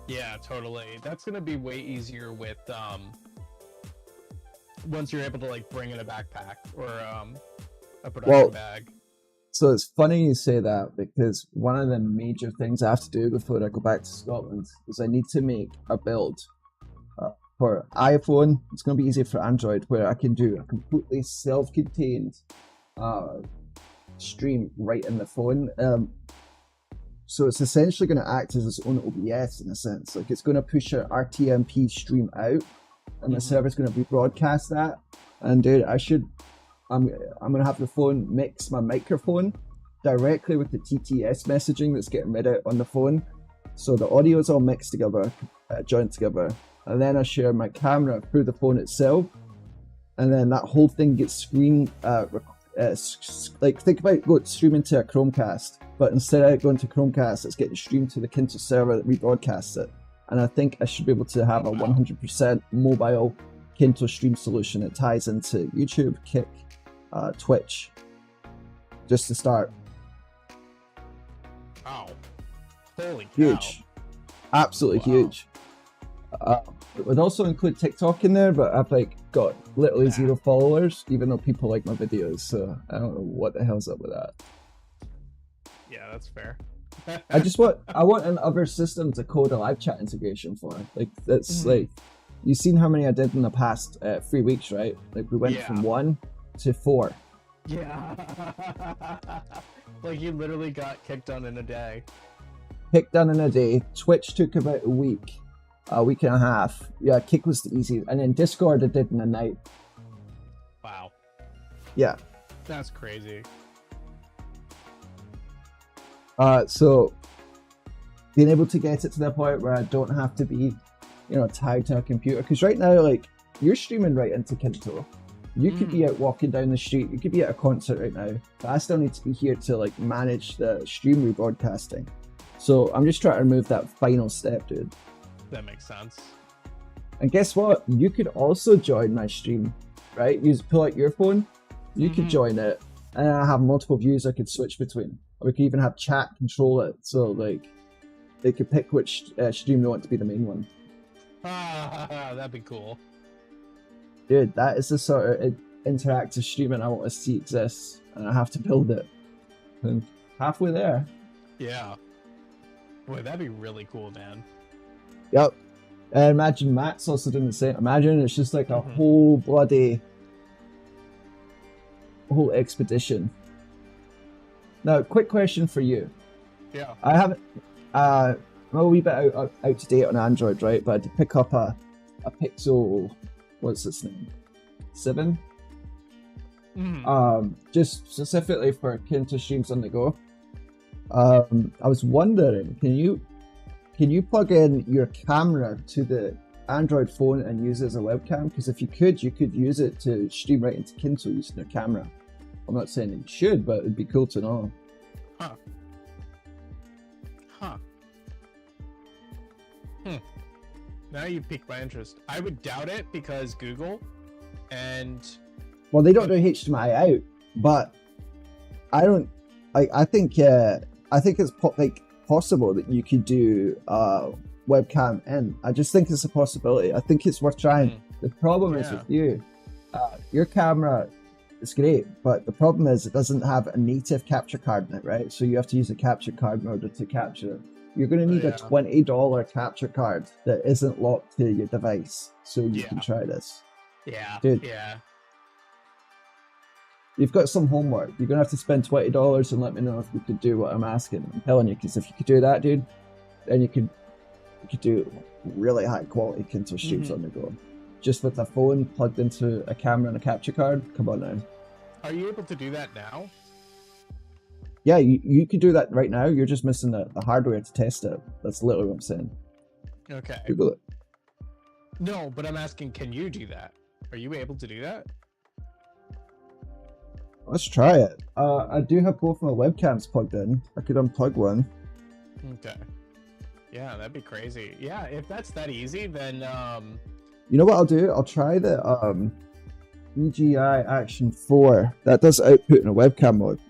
Yeah, totally. That's gonna be way easier with once you're able to like bring in a backpack or a production bag. So it's funny you say that, because one of the major things I have to do before I go back to Scotland is I need to make a build for iPhone. It's going to be easier for Android, where I can do a completely self-contained stream right in the phone. So it's essentially going to act as its own OBS in a sense. Like, it's going to push an RTMP stream out, and the server's going to be broadcast that. And dude, I'm going to have the phone mix my microphone directly with the TTS messaging that's getting read out on the phone. So the audio is all mixed together, joined together. And then I share my camera through the phone itself. And then that whole thing gets screen, like think about streaming to a Chromecast, but instead of going to Chromecast, it's getting streamed to the Kynto server that rebroadcasts it. And I think I should be able to have a 100% mobile Kynto stream solution. It ties into YouTube, Kick, Twitch, just to start. Wow. Holy cow. Huge. Absolutely huge. It would also include TikTok in there, but I've like got literally 0 followers, even though people like my videos, so I don't know what the hell's up with that. Yeah, that's fair. I want an other system to code a live chat integration for. Like that's like, you've seen how many I did in the past 3 weeks, right? Like we went from 1 to 4. Yeah. Like you literally got kicked done in a day. Kick done in a day. Twitch took about a week and a half. Yeah, Kick was the easy, and then Discord I did in a night. Wow. Yeah. That's crazy. So being able to get it to the point where I don't have to be, tied to a computer, because right now, like, you're streaming right into Kynto. You could be out walking down the street, you could be at a concert right now, but I still need to be here to like manage the stream rebroadcasting. So I'm just trying to remove that final step, dude. That makes sense. And guess what? You could also join my stream, right? You just pull out your phone, you could join it, and I have multiple views I could switch between. Or we could even have chat control it, so like they could pick which stream they want to be the main one. That'd be cool. Dude, that is the sort of interactive streaming I want to see exist, and I have to build it. And halfway there. Yeah. Boy, that'd be really cool, man. Yep. And imagine Matt's also doing the same. Imagine it's just like a whole expedition. Now, quick question for you. Yeah. I haven't. I'm a wee bit out to date on Android, right? But I did pick up a Pixel. What's its name? 7. Just specifically for Kynto streams on the go. I was wondering, can you plug in your camera to the Android phone and use it as a webcam? Because if you could use it to stream right into Kynto using your camera. I'm not saying that you should, but it'd be cool to know. Now you piqued my interest. I would doubt it because Google and... Well, they don't do HDMI out, but I don't... I think it's possible that you could do webcam in. I just think it's a possibility. I think it's worth trying. The problem is with you, your camera is great, but the problem is it doesn't have a native capture card in it, right? So you have to use a capture card in order to capture it. You're going to need a $20 capture card that isn't locked to your device, so you can try this. Yeah, dude. Yeah. You've got some homework. You're going to have to spend $20 and let me know if you could do what I'm asking. I'm telling you, because if you could do that, dude, then you could do really high quality Kynto streams on the go. Just with a phone plugged into a camera and a capture card. Come on now. Are you able to do that now? Yeah, you could do that right now. You're just missing the hardware to test it. That's literally what I'm saying. Okay. Google it. No, but I'm asking, can you do that? Are you able to do that? Let's try it. I do have both my webcams plugged in. I could unplug one. Okay. Yeah, that'd be crazy. Yeah, if that's that easy, then You know what I'll do? I'll try the EGI Action 4. That does output in a webcam mode.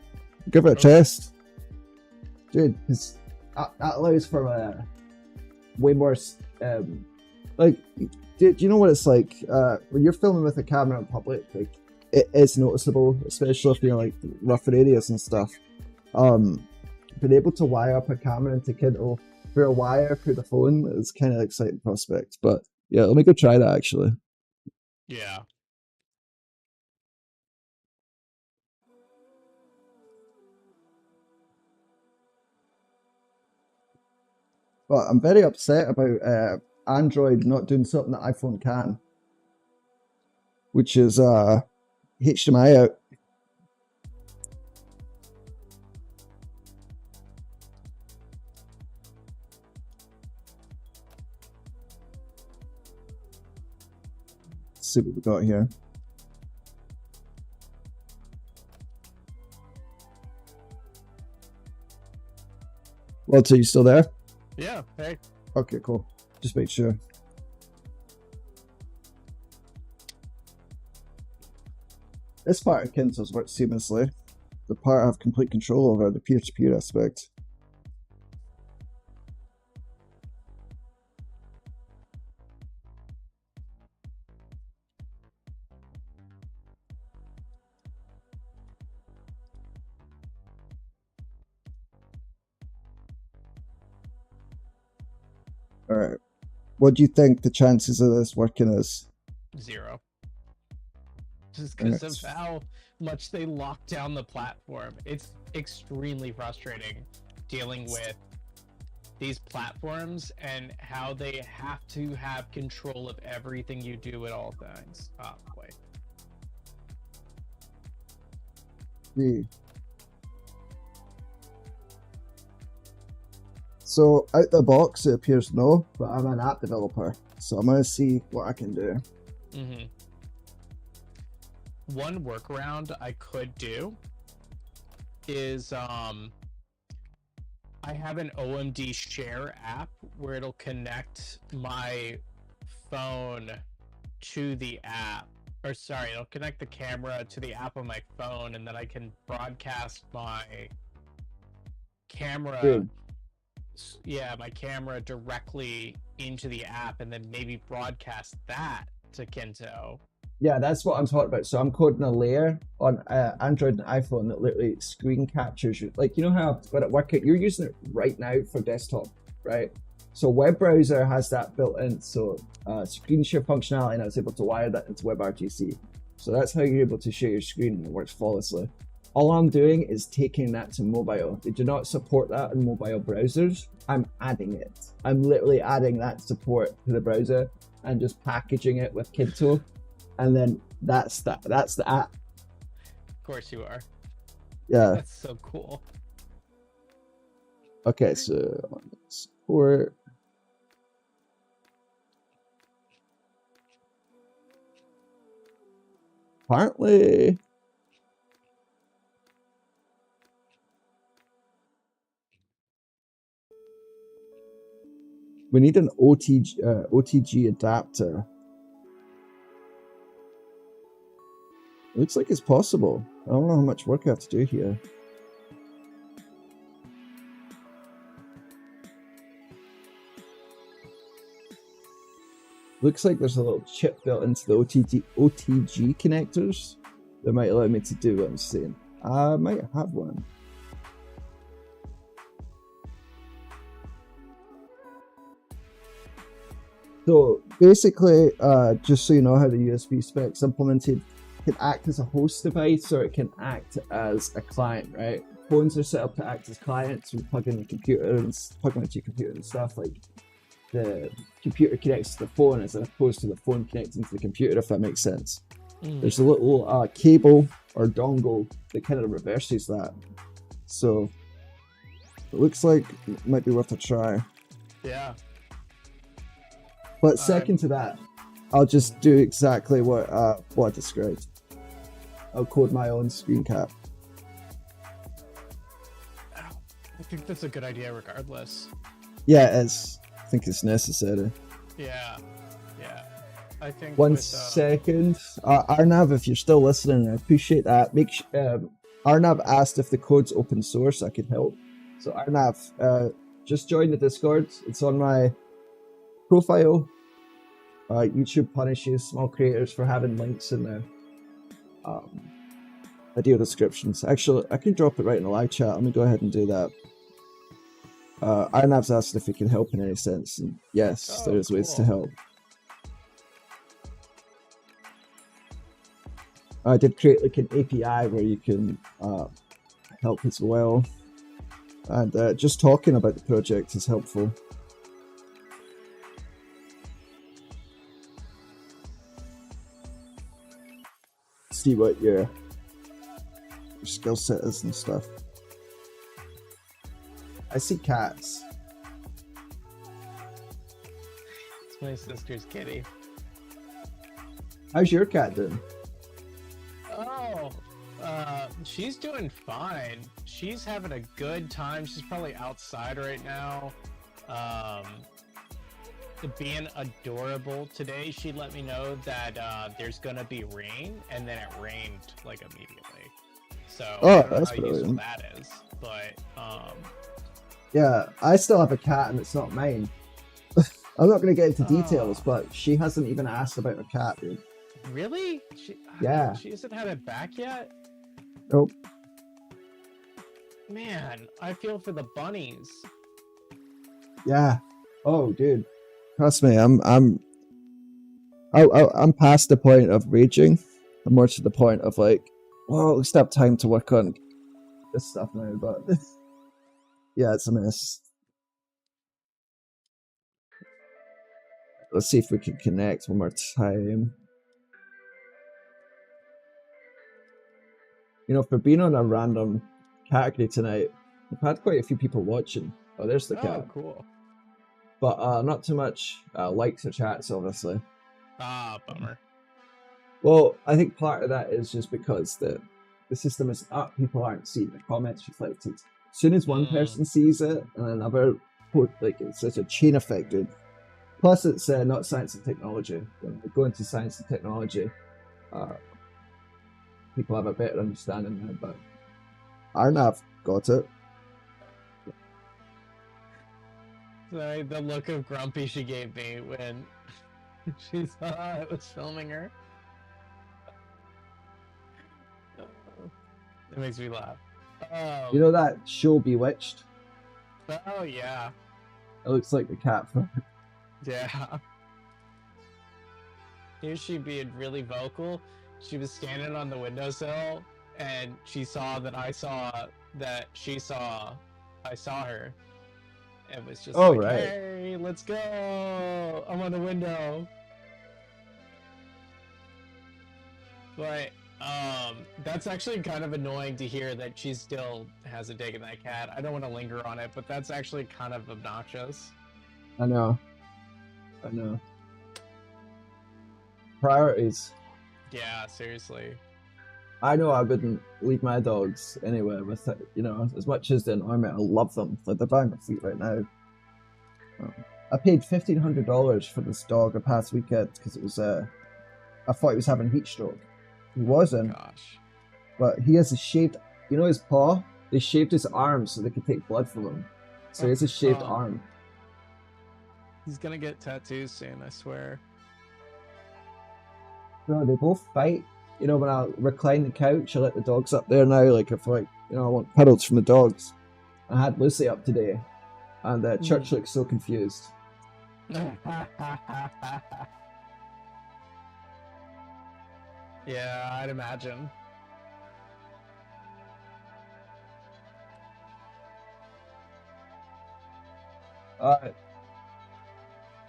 Give it a test. Dude, because that allows for a way more... like, do you know what it's like? When you're filming with a camera in public, like, it is noticeable, especially if you're like rougher areas and stuff. Being able to wire up a camera into Kynto through a wire through the phone is kind of an exciting prospect. But yeah, let me go try that actually. Yeah. But I'm very upset about Android not doing something that iPhone can, which is HDMI out. Let's see what we got here. Walter, you still there? Yeah, hey. Okay, cool. Just make sure. This part of Kynto's works seamlessly. The part I have complete control over, the peer-to-peer aspect. All right. What do you think the chances of this working is? 0. Just because of how much they lock down the platform. It's extremely frustrating dealing with these platforms and how they have to have control of everything you do at all things. Oh boy. So out the box, it appears no, but I'm an app developer, so I'm gonna see what I can do. One workaround I could do is I have an OMD share app where it'll connect my phone to the app, or sorry, it'll connect the camera to the app on my phone, and then I can broadcast my camera. Yeah, my camera directly into the app, and then maybe broadcast that to Kynto. Yeah, that's what I'm talking about. So I'm coding a layer on Android and iPhone that literally screen captures you. Like, you know how I've got it working? You're using it right now for desktop, right? So web browser has that built in. So screen share functionality, and I was able to wire that into WebRTC. So that's how you're able to share your screen, and it works flawlessly. All I'm doing is taking that to mobile. They do not support that in mobile browsers. I'm adding it. I'm literally adding that support to the browser and just packaging it with Kynto. And then that's the app. Of course you are. Yeah. That's so cool. Okay, so support. Apparently. We need an OTG adapter. Looks like it's possible. I don't know how much work I have to do here. Looks like there's a little chip built into the OTG connectors that might allow me to do what I'm saying. I might have one. So basically, just so you know how the USB spec's implemented, it can act as a host device or it can act as a client, right? Phones are set up to act as clients. We plug in the computer and plug into your computer and stuff. Like the computer connects to the phone as opposed to the phone connecting to the computer, if that makes sense. There's a little cable or dongle that kind of reverses that. So it looks like it might be worth a try. Yeah. But second to that, I'll just do exactly what I described. I'll code my own screen cap. I think that's a good idea regardless. Yeah, it is. I think it's necessary. Yeah. I think One second. Arnav, if you're still listening, I appreciate that. Arnav asked if the code's open source, I could help. So Arnav, just join the Discord. It's on my profile. YouTube punishes small creators for having links in the video descriptions. Actually, I can drop it right in the live chat. Let me go ahead and do that. Arnav's asked if he can help in any sense, and yes, there's ways to help. I did create like an API where you can help as well, and just talking about the project is helpful. See what your skill set is and stuff. I see cats. It's my sister's kitty. How's your cat doing? Oh, she's doing fine. She's having a good time. She's probably outside right now. Being adorable. Today she let me know that there's gonna be rain, and then it rained like immediately. So I don't know how useful that is, but yeah, I still have a cat and it's not mine. I'm not gonna get into details, but she hasn't even asked about her cat, dude. Really? Yeah. She hasn't had it back yet? Nope. Man, I feel for the bunnies. Yeah. Oh, dude. Trust me, I'm past the point of raging. I'm more to the point of like, well, at least I have time to work on this stuff now. But yeah, it's a mess. Let's see if we can connect one more time. You know, for being on a random category tonight, we've had quite a few people watching. Oh, there's the cat. Oh, cool. But not too much likes or chats, obviously. Ah, bummer. Well, I think part of that is just because the system is up, people aren't seeing the comments reflected. As soon as one person sees it and another, like, it's such a chain effect, dude. Plus, it's not science and technology. When we go into science and technology, people have a better understanding now, but Arnav got it. Sorry, the look of grumpy she gave me when she saw I was filming her. It makes me laugh. You know that show Bewitched? Oh, yeah. It looks like the cat from it. Yeah. Here she being really vocal. She was standing on the windowsill, and she saw that I saw her. It was just like, right. Hey, let's go! I'm on the window. But, that's actually kind of annoying to hear that she still hasn't taken that cat. I don't want to linger on it, but that's actually kind of obnoxious. I know. Priorities. Yeah, seriously. I know I wouldn't leave my dogs anywhere with it, you know, as much as they annoy me, I love them. Like, they're buying my feet right now. I paid $1,500 for this dog the past weekend because it was, I thought he was having heat stroke. He wasn't. Gosh. But he has a shaved, you know his paw? They shaved his arm so they could take blood from him. So he has a shaved arm. He's gonna get tattoos soon, I swear. Bro, they both fight. You know, when I recline the couch, I let the dogs up there now. Like, if like, you know, I want cuddles from the dogs. I had Lucy up today, and Church looks so confused. Yeah, I'd imagine.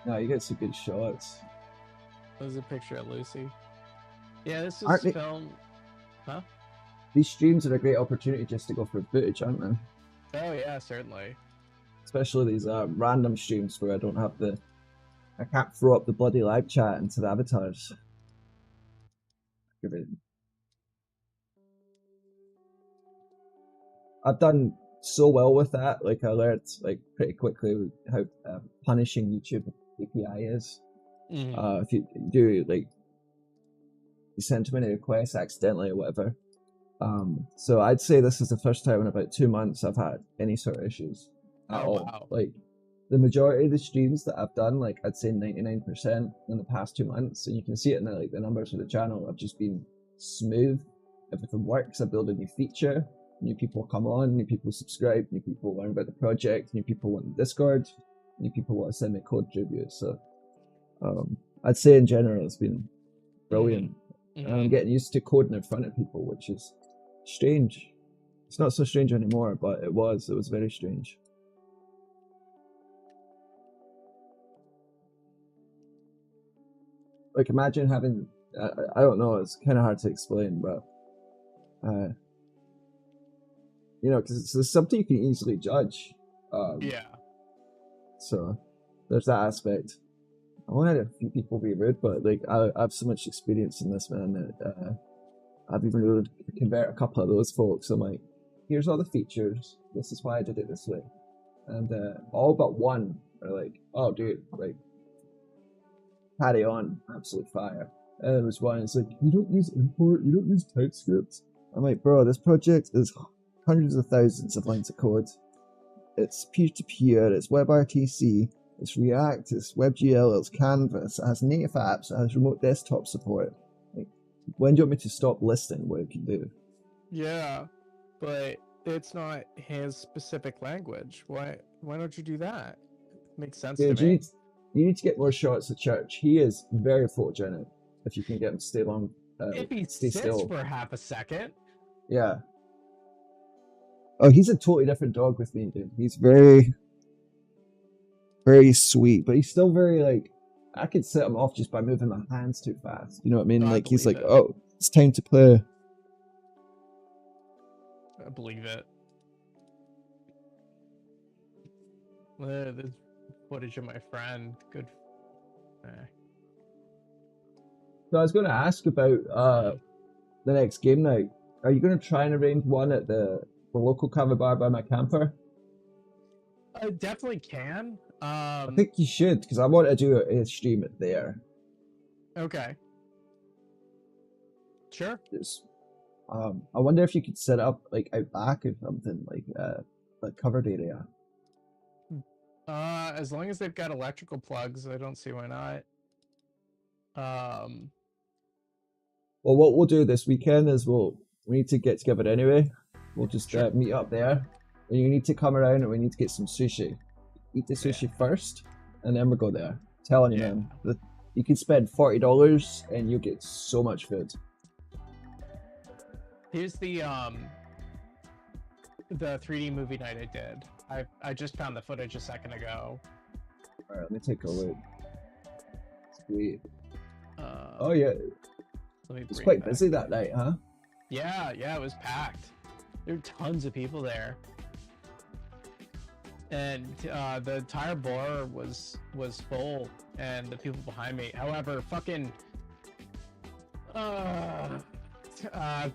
No, you get some good shots. There's a picture of Lucy. Yeah, this is filmed. Huh? These streams are a great opportunity just to go for footage, aren't they? Oh yeah, certainly. Especially these random streams where I don't have I can't throw up the bloody live chat into the avatars. I've done so well with that. Like, I learned like pretty quickly how punishing YouTube API is. If you do like you send too many requests accidentally or whatever. So I'd say this is the first time in about 2 months I've had any sort of issues at all. Wow. Like, the majority of the streams that I've done, like, I'd say 99% in the past 2 months, and you can see it in the numbers of the channel, have just been smooth. Everything works. I build a new feature, new people come on, new people subscribe, new people learn about the project, new people want Discord, new people want to send me code reviews. So I'd say in general it's been brilliant. And I'm getting used to coding in front of people, which is strange. It's not so strange anymore, but it was very strange. Like, imagine having, I don't know, it's kind of hard to explain, but, you know, because it's something you can easily judge. Yeah. So, there's that aspect. I only had a few people be rude, but, like, I have so much experience in this, man, that I've even able to convert a couple of those folks. I'm like, here's all the features, this is why I did it this way. And all but one are like, oh, dude, like, carry on, absolute fire. And there was one, it's like, you don't use import, you don't use TypeScript. I'm like, bro, this project is hundreds of thousands of lines of code. It's peer-to-peer, it's WebRTC, it's React, it's WebGL, it's Canvas, it has native apps, it has remote desktop support. Like, when do you want me to stop listing what it can do? Yeah, but it's not his specific language. Why don't you do that? Makes sense to me. You need to get more shots of Church. He is very photogenic. If you can get him to stay long, if he stay sits still for half a second. Yeah. Oh, he's a totally different dog with me, dude. He's very, very sweet, but he's still very like. I could set him off just by moving my hands too fast. You know what I mean? Like he's like, oh, it's time to play. I believe it. There's footage of my friend. Good. So I was going to ask about the next game night. Are you going to try and arrange one at the local cover bar by my camper? I definitely can. I think you should, because I want to do a stream it there. Okay. Sure. Just, I wonder if you could set up like out back or something, like covered area. As long as they've got electrical plugs, I don't see why not. Well, what we'll do this weekend is we need to get together anyway. We'll just meet up there. And you need to come around and we need to get some sushi. Eat the sushi first, and then we'll go there. I'm telling you, man. You can spend $40 and you'll get so much food. Here's the 3D movie night I did. I just found the footage a second ago. Alright, let me take a look. Sweet. Oh yeah. It's quite busy that night, huh? Yeah, it was packed. There were tons of people there. And the entire bar was full, and the people behind me. However, fucking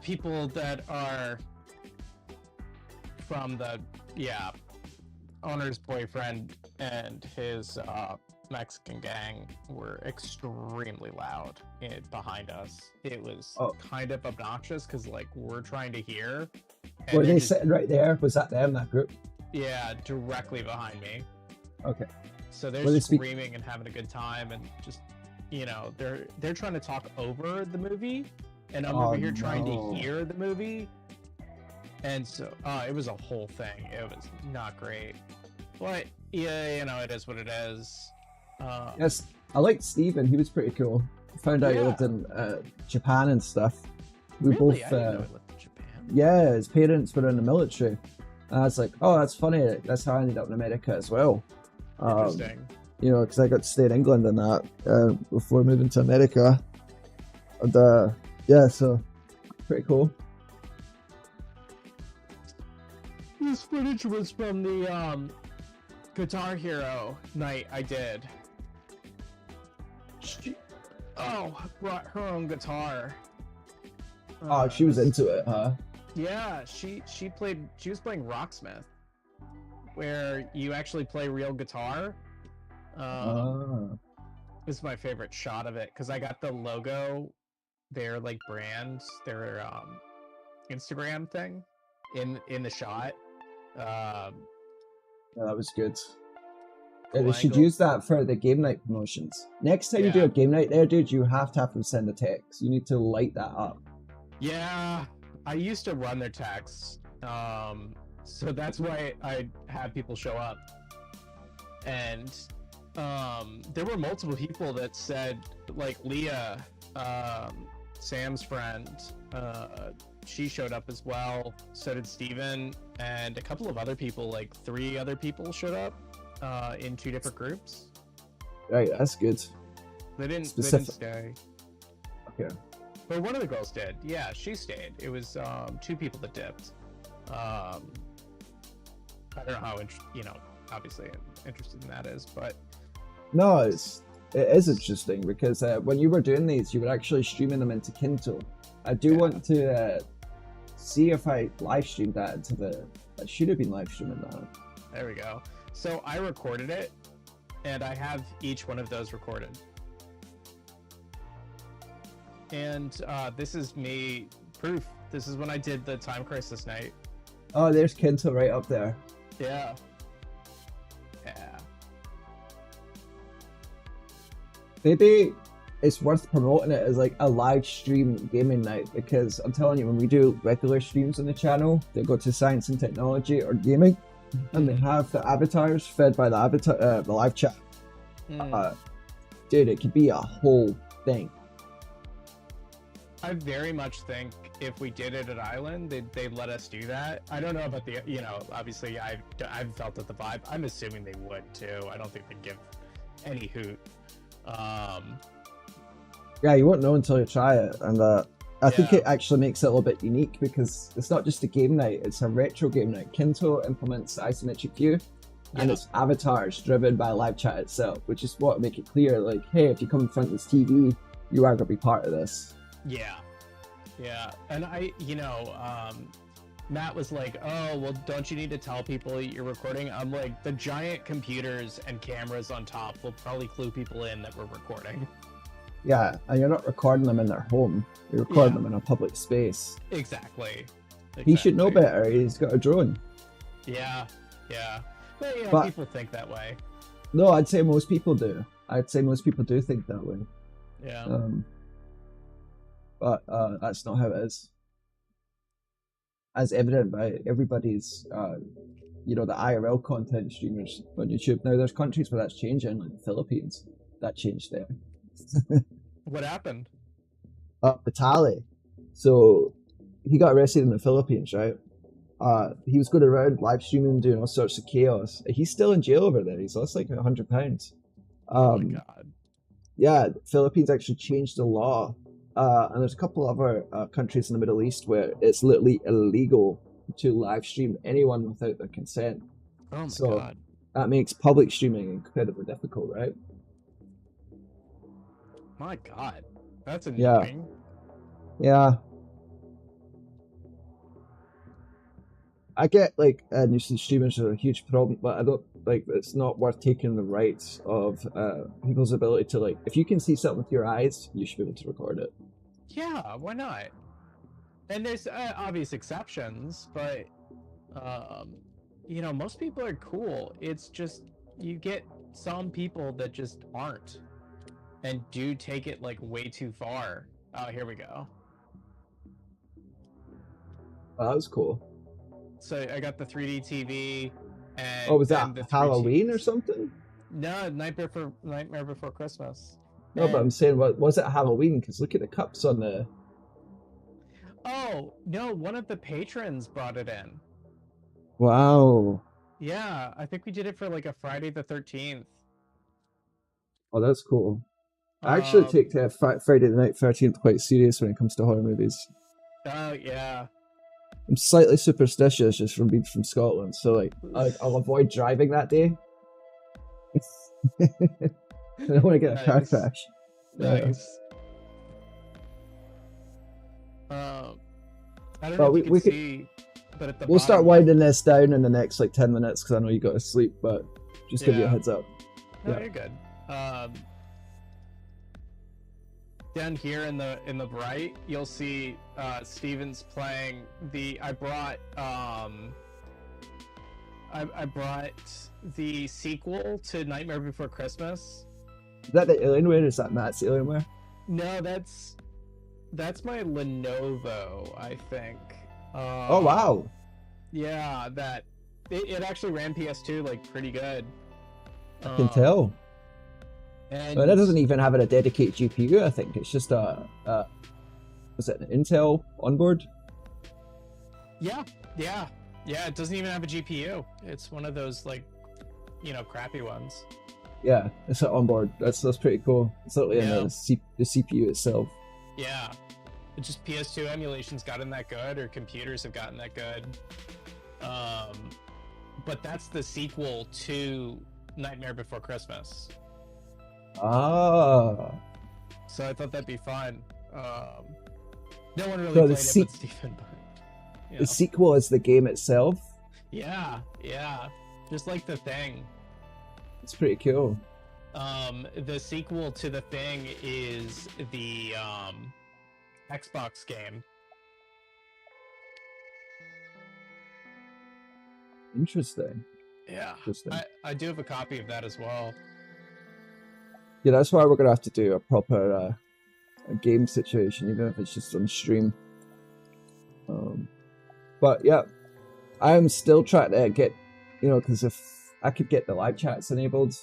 people that are from the owner's boyfriend and his Mexican gang were extremely loud behind us. It was kind of obnoxious because like we're trying to hear. Were they sitting right there? Was that them, that group? Yeah, directly behind me. Okay. So they're screaming and having a good time, and just they're trying to talk over the movie, and I'm over here trying to hear the movie, and so it was a whole thing. It was not great, but yeah, it is what it is. Yes, I liked Steven. He was pretty cool. I found out he lived in Japan and stuff. We both. I didn't know he lived in Japan. Yeah, his parents were in the military. And I was like, oh, that's funny. That's how I ended up in America as well. Interesting. Because I got to stay in England and that before moving to America. And so pretty cool. This footage was from the Guitar Hero night I did. She brought her own guitar. She was into it, huh? Yeah, she was playing Rocksmith, where you actually play real guitar. This is my favorite shot of it because I got the logo, their like brand, their Instagram thing in the shot. Yeah, that was good. Cool, they should use that for the game night promotions. Next time you do a game night there, dude, you have to have them send a text. You need to light that up. Yeah. I used to run their texts, so that's why I have people show up. And there were multiple people that said, like Leah, Sam's friend, she showed up as well. So did Steven, and a couple of other people, like 3 other people showed up in 2 different groups. Right, that's good. They didn't stay. Okay. But one of the girls did. Yeah, she stayed. It was 2 people that dipped. I don't know how obviously interested in that is, but no, it is interesting because when you were doing these, you were actually streaming them into Kynto. I do want to see if I live streamed that into I should have been live streaming that. There we go. So I recorded it, and I have each one of those recorded. And this is me proof. This is when I did the Time Crisis night. Oh, there's Kynto right up there. Yeah. Maybe it's worth promoting it as like a live stream gaming night, because I'm telling you, when we do regular streams on the channel, they go to science and technology or gaming, and they have the avatars fed by the live chat. Dude, it could be a whole thing. I very much think if we did it at Island, they'd let us do that. I don't know about the, you know, obviously I've felt at the vibe. I'm assuming they would too. I don't think they'd give any hoot. Yeah, you won't know until you try it, and I think it actually makes it a little bit unique because it's not just a game night, it's a retro game night. Kynto implements isometric view, and it's avatars driven by live chat itself, which is what make it clear, like, hey, if you come in front of this TV, you are going to be part of this. Yeah. And Matt was like, oh, well, don't you need to tell people you're recording? I'm like, the giant computers and cameras on top will probably clue people in that we're recording. Yeah, and you're not recording them in their home. You're recording them in a public space. Exactly. He should know better. He's got a drone. Yeah. But, you know, people think that way. No, I'd say most people do. I'd say most people do think that way. Yeah. But that's not how it is. As evident by everybody's, you know, the IRL content streamers on YouTube. Now, there's countries where that's changing, like the Philippines. That changed there. What happened? Batali. So he got arrested in the Philippines, right? He was going around live streaming, doing all sorts of chaos. He's still in jail over there. He's lost like £100. Oh my god. Yeah, the Philippines actually changed the law. And there's a couple other countries in the Middle East where it's literally illegal to live stream anyone without their consent. Oh my god. That makes public streaming incredibly difficult, right? My god. That's annoying. Yeah. I get like nuisance streamers are a huge problem, but I don't like it's not worth taking the rights of people's ability to, like, if you can see something with your eyes, you should be able to record it. Yeah, why not? And there's obvious exceptions, but you know, most people are cool. It's just you get some people that just aren't and do take it like way too far. Oh, here we go. Oh, that was cool. So I got the 3D TV, and was that Halloween or something? No, Nightmare Before Christmas. No, but I'm saying, was it Halloween? Because look at the cups on the. Oh no, one of the patrons brought it in. Wow. Yeah, I think we did it for like a Friday the 13th. Oh, that's cool. I actually take Friday the Night 13th quite serious when it comes to horror movies. Oh yeah. I'm slightly superstitious just from being from Scotland, so like I'll avoid driving that day. I don't want to get a car crash. Nice. I don't know if you can see, but at the we'll start winding this down in the next like 10 minutes because I know you got to sleep, but just give you a heads up. No, you're good. Down here in the right, you'll see Steven's playing the. I brought the sequel to Nightmare Before Christmas. Is that the Alienware? Is that Matt's Alienware? No, that's my Lenovo, I think. Oh wow! Yeah, that it actually ran PS2 like pretty good. I can tell. And that doesn't even have a dedicated GPU. I think it's just was it an Intel onboard? Yeah. It doesn't even have a GPU. It's one of those like, you know, crappy ones. Yeah, it's an onboard. That's pretty cool. It's literally in the CPU itself. Yeah, it's just PS2 emulation's gotten that good, or computers have gotten that good. But that's the sequel to Nightmare Before Christmas. Ah. So I thought that'd be fun. No one really so played it but Stephen, but you know. The sequel is the game itself? Yeah. Just like The Thing. It's pretty cool. The sequel to The Thing is the Xbox game. Interesting. Yeah. I do have a copy of that as well. Yeah, that's why we're gonna have to do a proper a game situation, even if it's just on stream. But yeah, I'm still trying to get, you know, because if I could get the live chats enabled,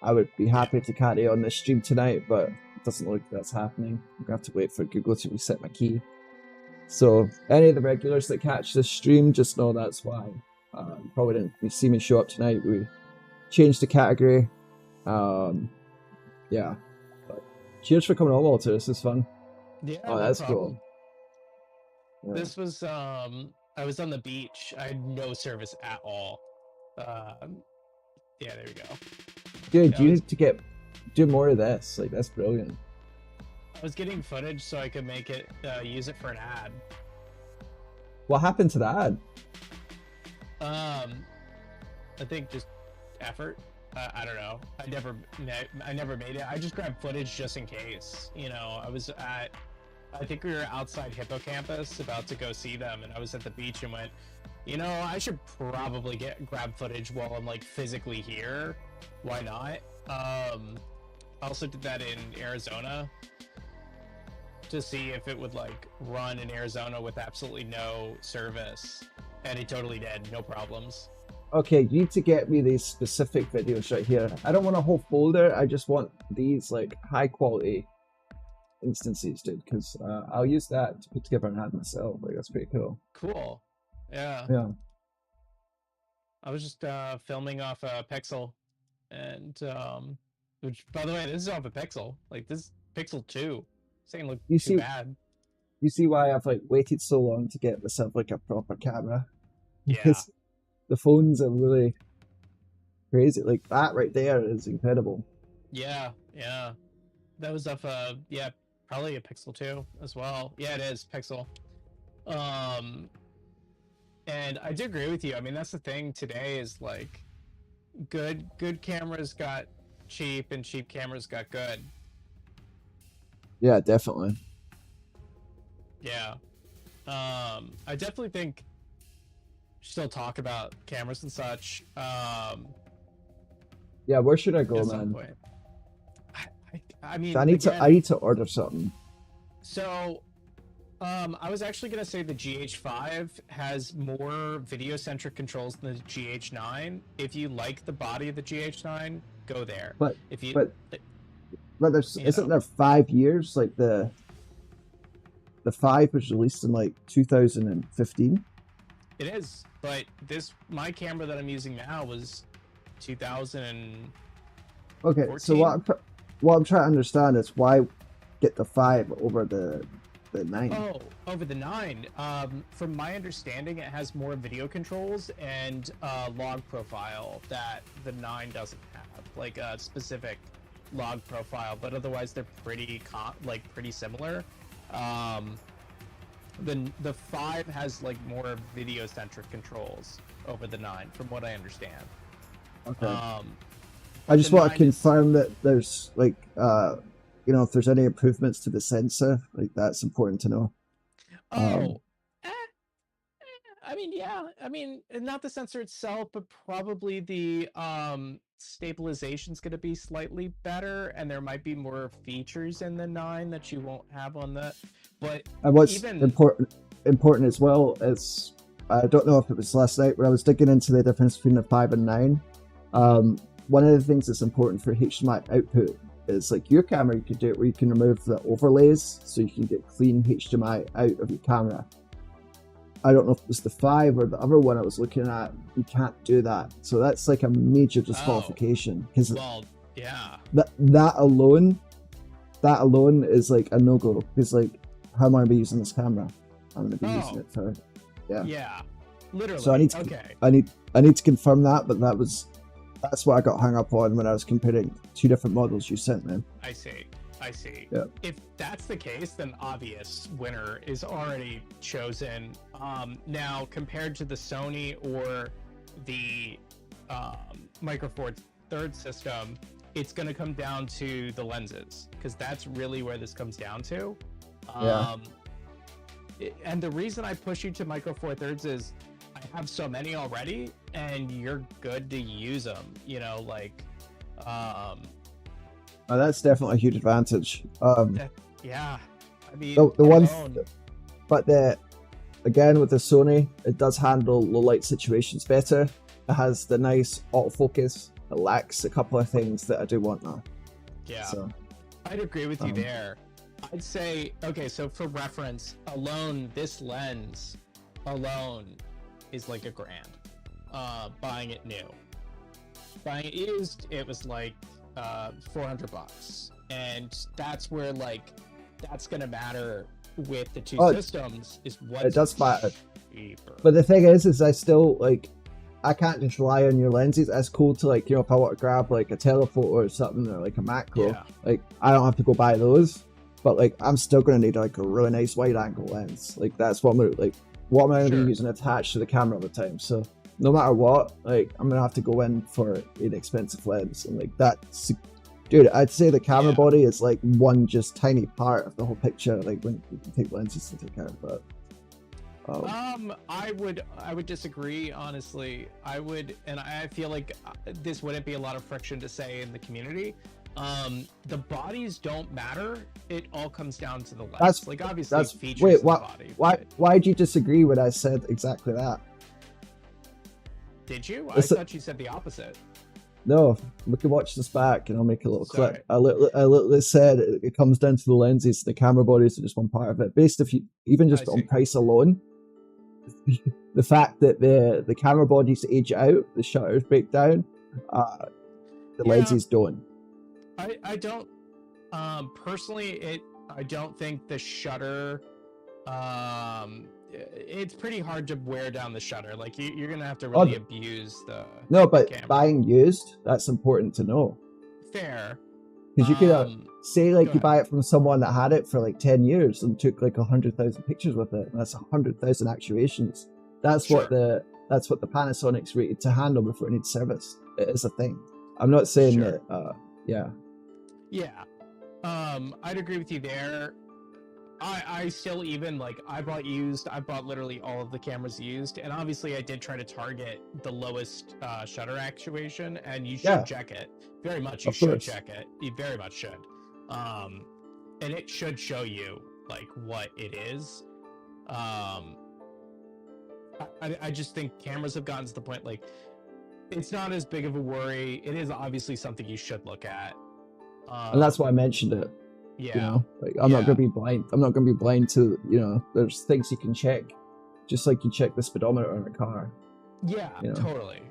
I would be happy to carry on this stream tonight, but it doesn't look like that's happening. I'm gonna have to wait for Google to reset my key. So any of the regulars that catch this stream, just know that's why. Probably didn't see me show up tonight. We changed the category. Yeah. But cheers for coming on, Walter. This is fun. Yeah. Oh, that's cool. Yeah. This was I was on the beach. I had no service at all. Yeah, there we go. Dude, you need to do more of this. Like, that's brilliant. I was getting footage so I could make it use it for an ad. What happened to the ad? I think just effort. I don't know. I never made it. I just grabbed footage just in case. You know, I think we were outside Hippocampus about to go see them, and I was at the beach and went, you know, I should probably grab footage while I'm like physically here. Why not? I also did that in Arizona to see if it would like run in Arizona with absolutely no service, and it totally did, no problems. Okay, you need to get me these specific videos right here. I don't want a whole folder. I just want these like high quality instances, dude, because I'll use that to put together an ad myself. Like, that's pretty cool. Cool. Yeah. Yeah. I was just filming off a Pixel, and which, by the way, this is off a Pixel. Like, this Pixel 2. This ain't look too bad. You see why I've like waited so long to get myself like a proper camera? Yeah. Because the phones are really crazy. Like, that right there is incredible. Yeah, yeah. That was off yeah, probably a Pixel 2 as well. Yeah, it is Pixel. And I do agree with you. I mean, that's the thing today is like good cameras got cheap and cheap cameras got good. Yeah, definitely. Yeah. I definitely think still talk about cameras and such. Yeah, where should I go, man? I mean, I need to order something. So, I was actually gonna say the GH5 has more video-centric controls than the GH9. If you like the body of the GH9, go there. But if you, but there's isn't there 5 years? Like the 5 was released in like 2015. It is, but my camera that I'm using now was 2014. Okay, so what I'm trying to understand is why get the 5 over the 9? Oh, over the 9. From my understanding, it has more video controls and log profile that the 9 doesn't have, like a specific log profile. But otherwise, they're pretty similar. The 5 has like more video-centric controls over the 9, from what I understand. Okay. I just want to confirm that there's like you know, if there's any improvements to the sensor, like that's important to know. I mean, yeah. I mean, not the sensor itself, but probably the stabilization's going to be slightly better, and there might be more features in the 9 that you won't have on the. But what's important as well is, I don't know if it was last night, but I was digging into the difference between the 5 and 9. One of the things that's important for HDMI output is like your camera, you could do it where you can remove the overlays so you can get clean HDMI out of your camera. I don't know if it was the 5 or the other one I was looking at, you can't do that. So that's like a major disqualification. Because yeah. That alone is like a no-go. Because like, how am I going to be using this camera? I'm going to be using it for, Yeah, literally. So I need to confirm that, but that's what I got hung up on when I was comparing 2 different models you sent me. I see. Yeah. If that's the case, then obvious winner is already chosen. Now, compared to the Sony or the Micro Four Thirds system, it's going to come down to the lenses, because that's really where this comes down to. And the reason I push you to Micro Four Thirds is I have so many already, and you're good to use them. You know, like. That's definitely a huge advantage. Yeah, I mean, again with the Sony, it does handle low light situations better. It has the nice autofocus it lacks a couple of things that I do want now. Yeah, so, I'd agree with you there. I'd say, okay, so for reference, alone, this lens alone is like $1,000. Buying it new. Buying it used, it was like $400, and that's where like that's gonna matter with the two systems. Is what it does matter. Cheaper. But the thing is I still like I can't just rely on your lenses. It's cool to like, you know, if I want to grab like a telephoto or something or like a macro, like I don't have to go buy those. But like I'm still gonna need like a really nice wide angle lens. Like that's what I'm gonna be using attached to the camera all the time. So no matter what, like I'm gonna have to go in for an expensive lens, and like that's, dude, I'd say the camera body is like one just tiny part of the whole picture. Like when you can take lenses to take care of that. I would disagree, honestly. I would, and I feel like this wouldn't be a lot of friction to say in the community. The bodies don't matter. It all comes down to the lens. That's like obviously that's, features wait, of the body. Why'd you disagree when I said exactly that? Did you? I thought you said the opposite. No, we can watch this back and I'll make a little clip. I literally said it comes down to the lenses. The camera bodies are just one part of it. Based if you even just on price alone, the fact that the camera bodies age out, the shutters break down, the lenses don't. I don't personally. I don't think the shutter. It's pretty hard to wear down the shutter. Like you're gonna have to really abuse the. No, but camera. Buying used, that's important to know. Fair. Because you could say like you buy it from someone that had it for like 10 years and took like 100,000 pictures with it, and that's 100,000 actuations. That's what the Panasonic's rated to handle before it needs service. It is a thing. I'm not saying that. Yeah. I'd agree with you there. I still even like I bought literally all of the cameras used, and obviously I did try to target the lowest shutter actuation, and you should check it very much. You should check it. You very much should, and it should show you like what it is. I just think cameras have gotten to the point like it's not as big of a worry. It is obviously something you should look at, and that's why I mentioned it. Yeah, you know, like I'm not gonna be blind. I'm not gonna be blind to, you know, there's things you can check, just like you check the speedometer on a car. Yeah, you know? Totally.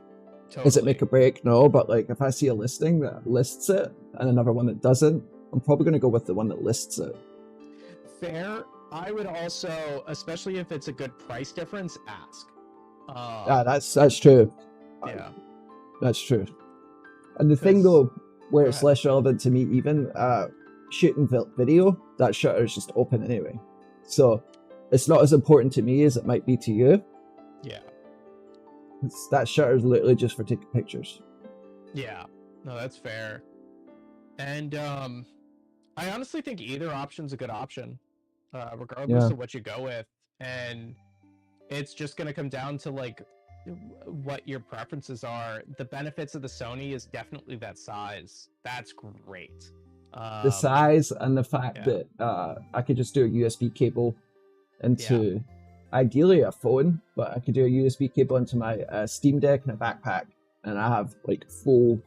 Does it make a break? No, but like if I see a listing that lists it and another one that doesn't, I'm probably gonna go with the one that lists it. Fair. I would also, especially if it's a good price difference, ask. Yeah, that's true. Yeah, that's true. And the thing though, where it's less relevant to me, even shooting video, that shutter is just open anyway, so it's not as important to me as it might be to you. Yeah, that shutter is literally just for taking pictures. Yeah, no, that's fair. And I honestly think either option's a good option, regardless of what you go with, and it's just going to come down to like what your preferences are. The benefits of the Sony is definitely that size. That's great. The size and the fact that I could just do a USB cable into ideally a phone, but I could do a USB cable into my Steam Deck and a backpack, and I have like full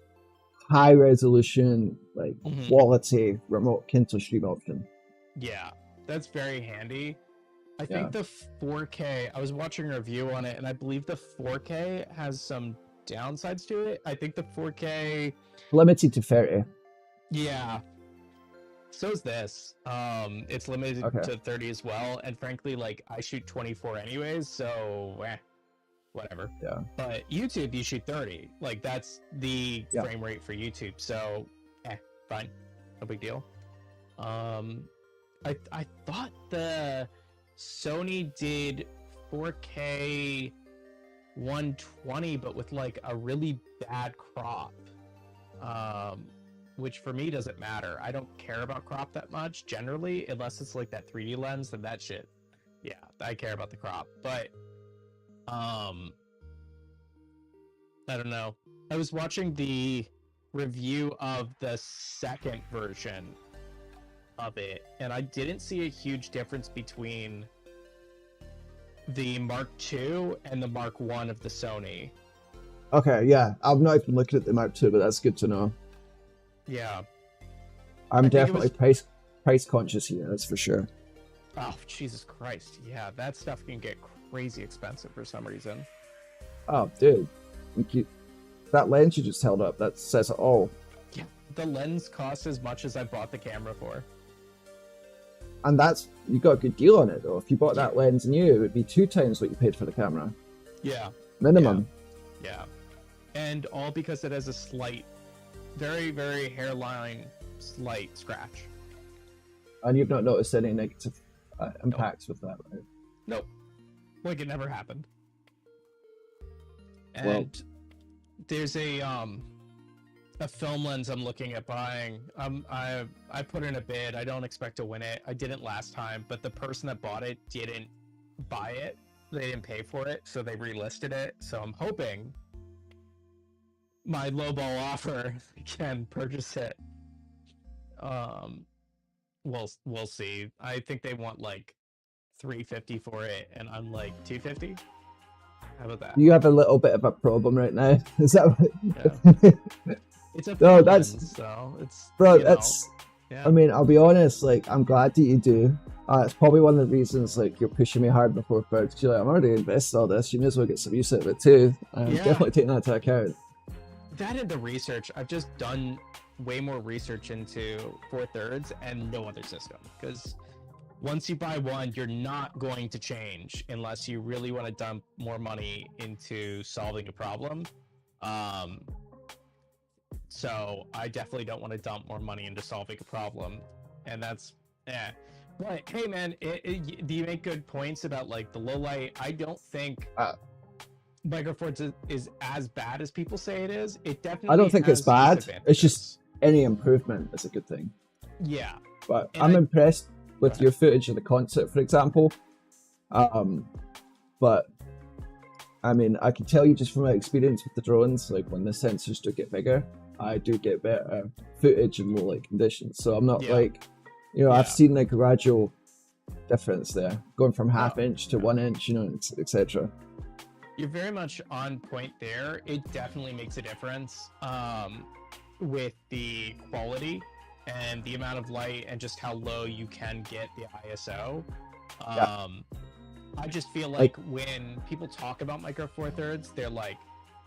high resolution, like quality remote Kynto stream option. Yeah, that's very handy. I think the 4K, I was watching a review on it, and I believe the 4K has some downsides to it. I think the 4K limited to 30. Yeah. So is this. It's limited to 30 as well, and frankly, like I shoot 24 anyways, so whatever. Yeah. But YouTube, you shoot 30. Like that's the frame rate for YouTube. So, fine, no big deal. I thought the Sony did 4K 120, but with like a really bad crop. Which for me doesn't matter. I don't care about crop that much generally, unless it's like that 3D lens, then that shit. Yeah, I care about the crop. But I don't know. I was watching the review of the second version of it, and I didn't see a huge difference between the Mark II and the Mark I of the Sony. Okay, yeah. I'm not even looking at the Mark II, but that's good to know. Yeah. I'm definitely price conscious here, that's for sure. Oh, Jesus Christ. Yeah, that stuff can get crazy expensive for some reason. Oh, dude. That lens you just held up, that says it all. Yeah, the lens costs as much as I bought the camera for. And you got a good deal on it, though. If you bought that lens new, it would be 2 times what you paid for the camera. Yeah. Minimum. Yeah. And all because it has a slight, very, very hairline, slight scratch. And you've not noticed any negative impacts with that, right? Nope. Like it never happened. And well, there's a film lens I'm looking at buying. I put in a bid. I don't expect to win it. I didn't last time, but the person that bought it didn't buy it. They didn't pay for it, so they relisted it. So I'm hoping my lowball offer can purchase it. We'll see. I think they want like $350 for it, and I'm like $250. How about that? You have a little bit of a problem right now. Is that what... Yeah. It's a no, that's lens, so it's bro. That's yeah. I mean, I'll be honest. Like, I'm glad that you do. It's probably one of the reasons like you're pushing me hard before because you're like, I'm already invested all this. You may as well get some use out of it too. I'm definitely taking that into account. That and the research. I've just done way more research into 4/3 and no other system, because once you buy one, you're not going to change unless you really want to dump more money into solving a problem. So I definitely don't want to dump more money into solving a problem, and that's But hey, man, do you make good points about like the low light? I don't think Micro Four Thirds is as bad as people say it is. It definitely. I don't think it's bad. It's just any improvement is a good thing. Yeah. But I'm impressed with your footage of the concert, for example. But I mean, I can tell you just from my experience with the drones, like when the sensors do get bigger, I do get better footage in low light conditions. So I'm not like, you know, I've seen like a gradual difference there, going from half inch to 1 inch, you know, etc. You're very much on point there. It definitely makes a difference with the quality and the amount of light and just how low you can get the ISO. I just feel like when people talk about Micro Four Thirds, they're like,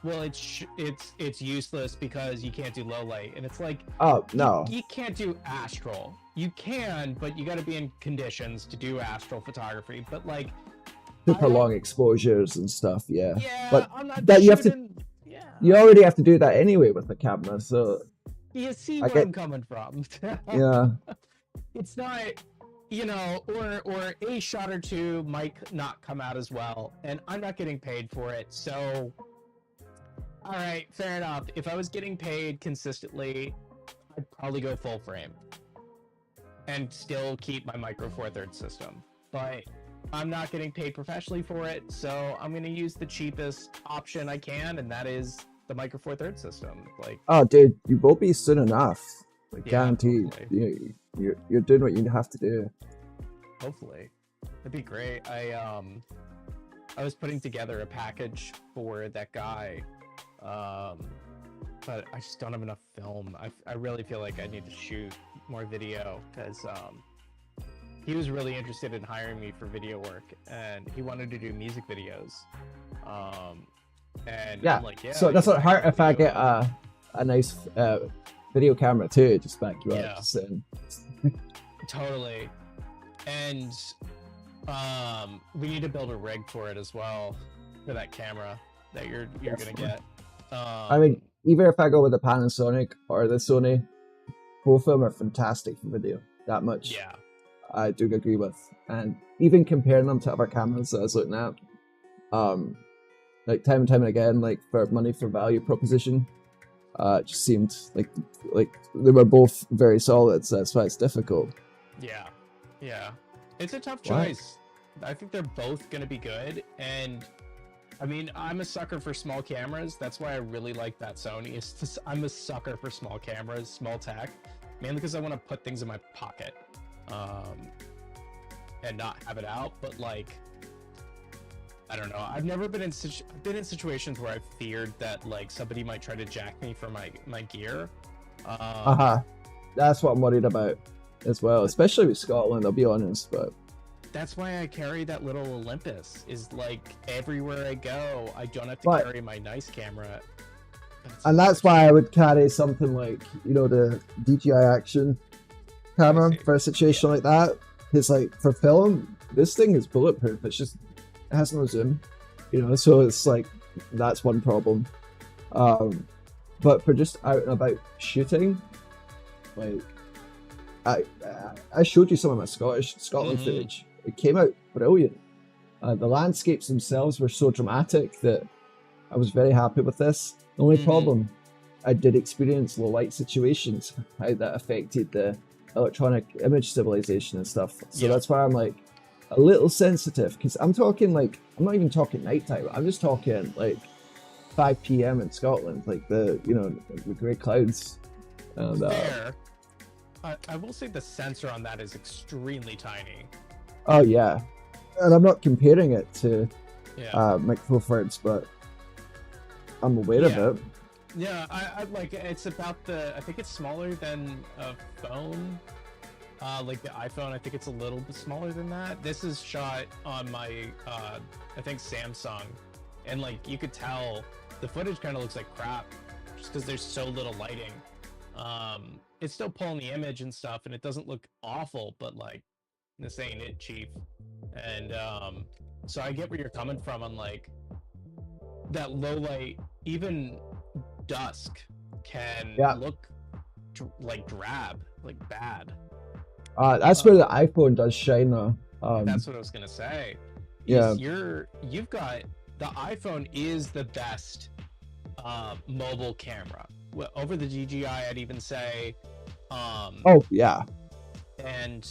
well, it's useless because you can't do low light, and it's like, oh no, you can't do astral. You can, but you got to be in conditions to do astral photography. But like super long exposures and stuff, yeah. But I'm not that you have to, you already have to do that anyway with the camera, so you see where I'm coming from. Yeah, it's not, you know, or a shot or two might not come out as well, and I'm not getting paid for it, so all right, fair enough. If I was getting paid consistently, I'd probably go full frame and still keep my Micro Four Thirds system, but I'm not getting paid professionally for it, so I'm going to use the cheapest option I can, and that is the Micro Four Thirds system. Like, oh dude, you will be soon enough, like, guaranteed. You're doing what you have to do. Hopefully, that'd be great. I was putting together a package for that guy, but I just don't have enough film. I really feel like I need to shoot more video, because he was really interested in hiring me for video work, and he wanted to do music videos. And I'm like, so that's what hurt if I get a nice video camera too, just back you up. Just totally. And we need to build a rig for it as well, for that camera that you're gonna get. I mean, either if I go with the Panasonic or the Sony, both of them are fantastic for video. That much, I do agree with. And even comparing them to other cameras that I was looking at, like time and time again, like for money for value proposition, it just seemed like they were both very solid. So that's why it's difficult. Yeah, it's a tough choice. I think they're both gonna be good, and I mean, I'm a sucker for small cameras. That's why I really like that Sony. I'm a sucker for small cameras, small tech, mainly because I want to put things in my pocket and not have it out. But like, I don't know. I've never been in been in situations where I've feared that like somebody might try to jack me for my gear. That's what I'm worried about as well, especially with Scotland, I'll be honest. But that's why I carry that little Olympus. Is like everywhere I go, I don't have to carry my nice camera. And that's why I would carry something like, you know, the DJI Action camera for a situation like that. It's like for film, this thing is bulletproof. It's just, it has no zoom, you know, so it's like, that's one problem. But for just out and about shooting, like, I showed you some of my Scotland footage. It came out brilliant. The landscapes themselves were so dramatic that I was very happy with this. The only problem, I did experience low light situations, how that affected the electronic image stabilization and stuff. So that's why I'm like a little sensitive, because I'm talking like, I'm not even talking nighttime, I'm just talking like 5 p.m. in Scotland, like the, you know, the grey clouds. And, Fair. I will say the sensor on that is extremely tiny. Oh yeah, and I'm not comparing it to microphones, but I'm aware of it. Yeah, I like it's about the. I think it's smaller than a phone. Like the iPhone, I think it's a little bit smaller than that. This is shot on my, I think Samsung, and like you could tell the footage kind of looks like crap, just because there's so little lighting. It's still pulling the image and stuff, and it doesn't look awful, but like this ain't it, chief. And so I get where you're coming from on like that low light, even dusk can look like drab, like bad. That's where the iPhone does shine though. That's what I was gonna say. You've got the iPhone is the best mobile camera. Over the DJI, I'd even say. And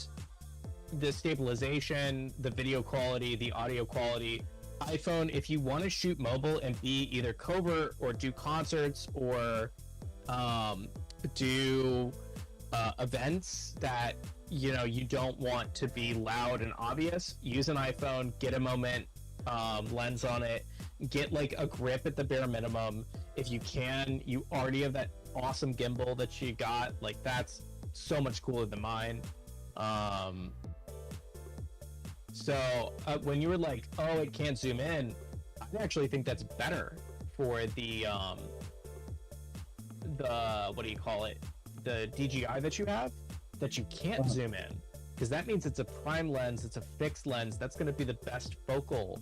the stabilization, the video quality, the audio quality. iPhone, if you want to shoot mobile and be either covert or do concerts or do events that you know you don't want to be loud and obvious, use an iPhone, get a moment lens on it, get like a grip at the bare minimum. If you can, you already have that awesome gimbal that you got, like that's so much cooler than mine. So when you were like, oh, it can't zoom in, I actually think that's better for the what do you call it, the DJI that you have, that you can't zoom in, because that means it's a prime lens, it's a fixed lens, that's going to be the best focal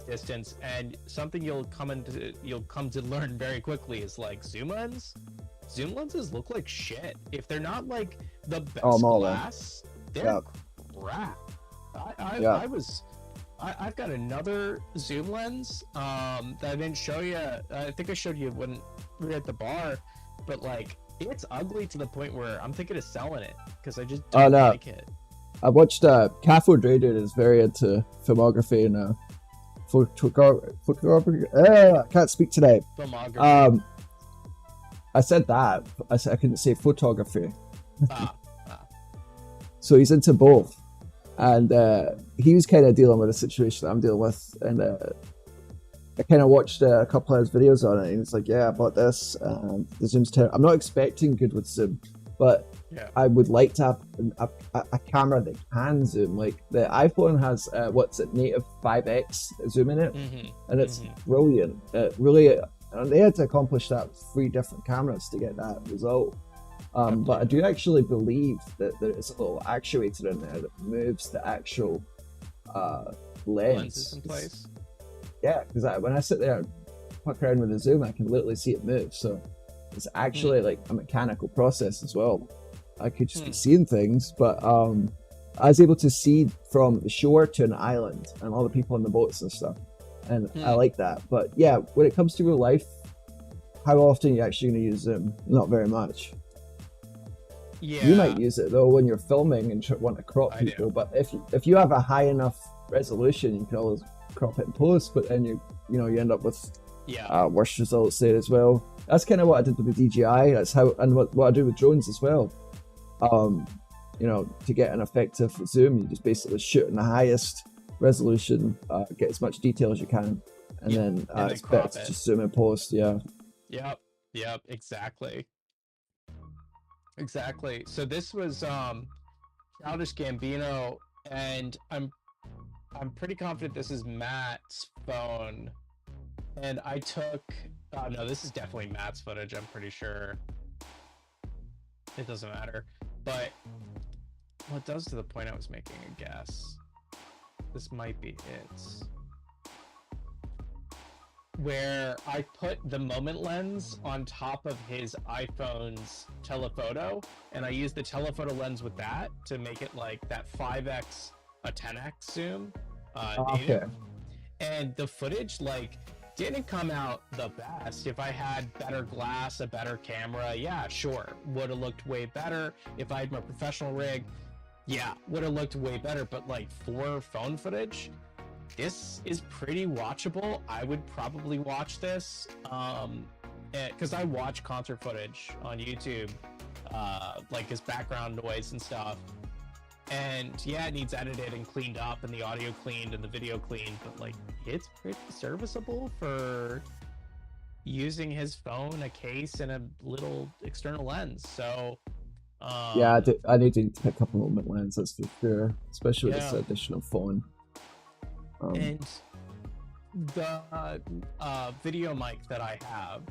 distance. And something you'll come to learn very quickly is like zoom lenses look like shit if they're not like the best glass. They're crap. I've got another zoom lens that I didn't show you. I think I showed you when we were at the bar, but like it's ugly to the point where I'm thinking of selling it because I just don't like it. I watched Cathode Radiator is very into filmography and photography. I can't speak today. Filmography. I said that. I couldn't say photography. So he's into both. And he was kind of dealing with a situation that I'm dealing with, and I kind of watched a couple of his videos on it, and it's like, yeah, I bought this. The zoom's terrible. I'm not expecting good with zoom, but I would like to have a camera that can zoom. Like the iPhone has native 5x zoom in it, and it's brilliant. Really, and they had to accomplish that with 3 different cameras to get that result. But I do actually believe that there is a little actuator in there that moves the actual lens in place. Yeah, because when I sit there and fuck around with the zoom, I can literally see it move. So it's actually like a mechanical process as well. I could just be seeing things, but I was able to see from the shore to an island and all the people on the boats and stuff. And I like that. But yeah, when it comes to real life, how often are you actually going to use zoom? Not very much. Yeah. You might use it though when you're filming and want to crop people, but if you have a high enough resolution, you can always crop it in post. But then you end up with worse results there as well. That's kind of what I did with the DJI. That's how, and what I do with drones as well. To get an effective zoom, you just basically shoot in the highest resolution, get as much detail as you can, and then it's better to just zoom and post. Yeah. Yep. Exactly. So this was Childish Gambino, and I'm pretty confident this is Matt's phone. And I took no, this is definitely Matt's footage, I'm pretty sure. It doesn't matter. But well, it does to the point I was making a guess. This might be it. Where I put the moment lens on top of his iPhone's telephoto, and I used the telephoto lens with that to make it like that 5x, a 10x zoom native. And the footage like didn't come out the best. If I had better glass, a better camera, yeah, sure, would have looked way better. If I had my professional rig, yeah, would have looked way better. But like for phone footage, this is pretty watchable. I would probably watch this because I watch concert footage on YouTube, like his background noise and stuff. And yeah, it needs edited and cleaned up, and the audio cleaned and the video cleaned, but like it's pretty serviceable for using his phone, a case, and a little external lens. So yeah, I need to pick up a moment lens, that's for sure, especially with this additional phone. And the video mic that I have,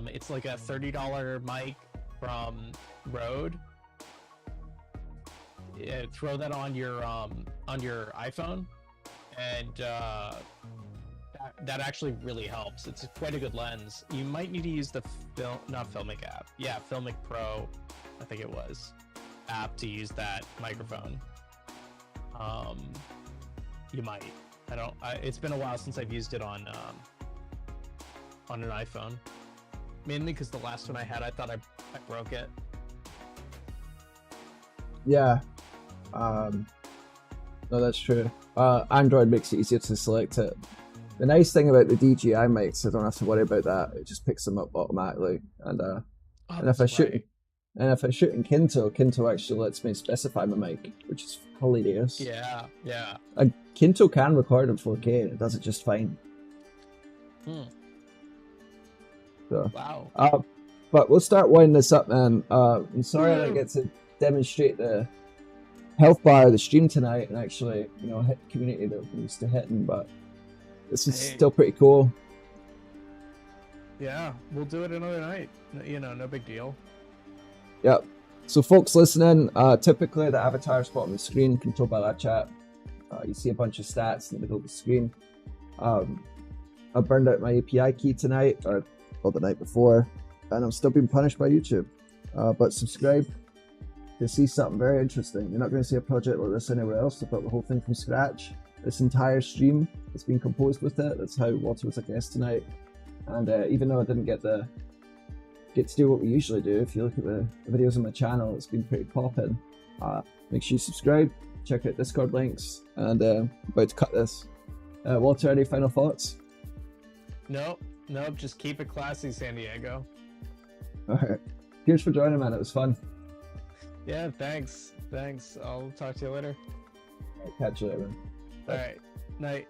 it's like a $30 mic from Rode. Throw that on your iPhone, and that actually really helps. It's quite a good lens. You might need to use the Filmic app. Yeah, Filmic Pro, I think it was, app to use that microphone. You might. It's been a while since I've used it on an iPhone. Mainly because the last one I had, I thought I broke it. Yeah. No, that's true. Android makes it easier to select it. The nice thing about the DJI mics, I don't have to worry about that. It just picks them up automatically. And if I shoot in Kynto actually lets me specify my mic, which is hilarious. Yeah. And Kynto can record in 4K, and it does it just fine. So, wow. But we'll start winding this up, man. I'm sorry I didn't get to demonstrate the health bar of the stream tonight and actually, hit the community that we're used to hitting, but this is still pretty cool. Yeah, we'll do it another night. No big deal. Yep. So folks listening, typically the avatar spot on the screen controlled by that chat. You see a bunch of stats in the middle of the screen. I burned out my API key tonight, or the night before, and I'm still being punished by YouTube. But subscribe to see something very interesting. You're not going to see a project like this anywhere else. I built the whole thing from scratch. This entire stream has been composed with it. That's how Walter was a guest tonight. And even though I didn't get to do what we usually do, if you look at the videos on my channel, it's been pretty popping. Make sure you subscribe, check out Discord links, and I'm about to cut this. Walter, any final thoughts? Nope, just keep it classy, San Diego. Alright. Cheers for joining, man. It was fun. Yeah, thanks. I'll talk to you later. Catch you later, man. All right. Night.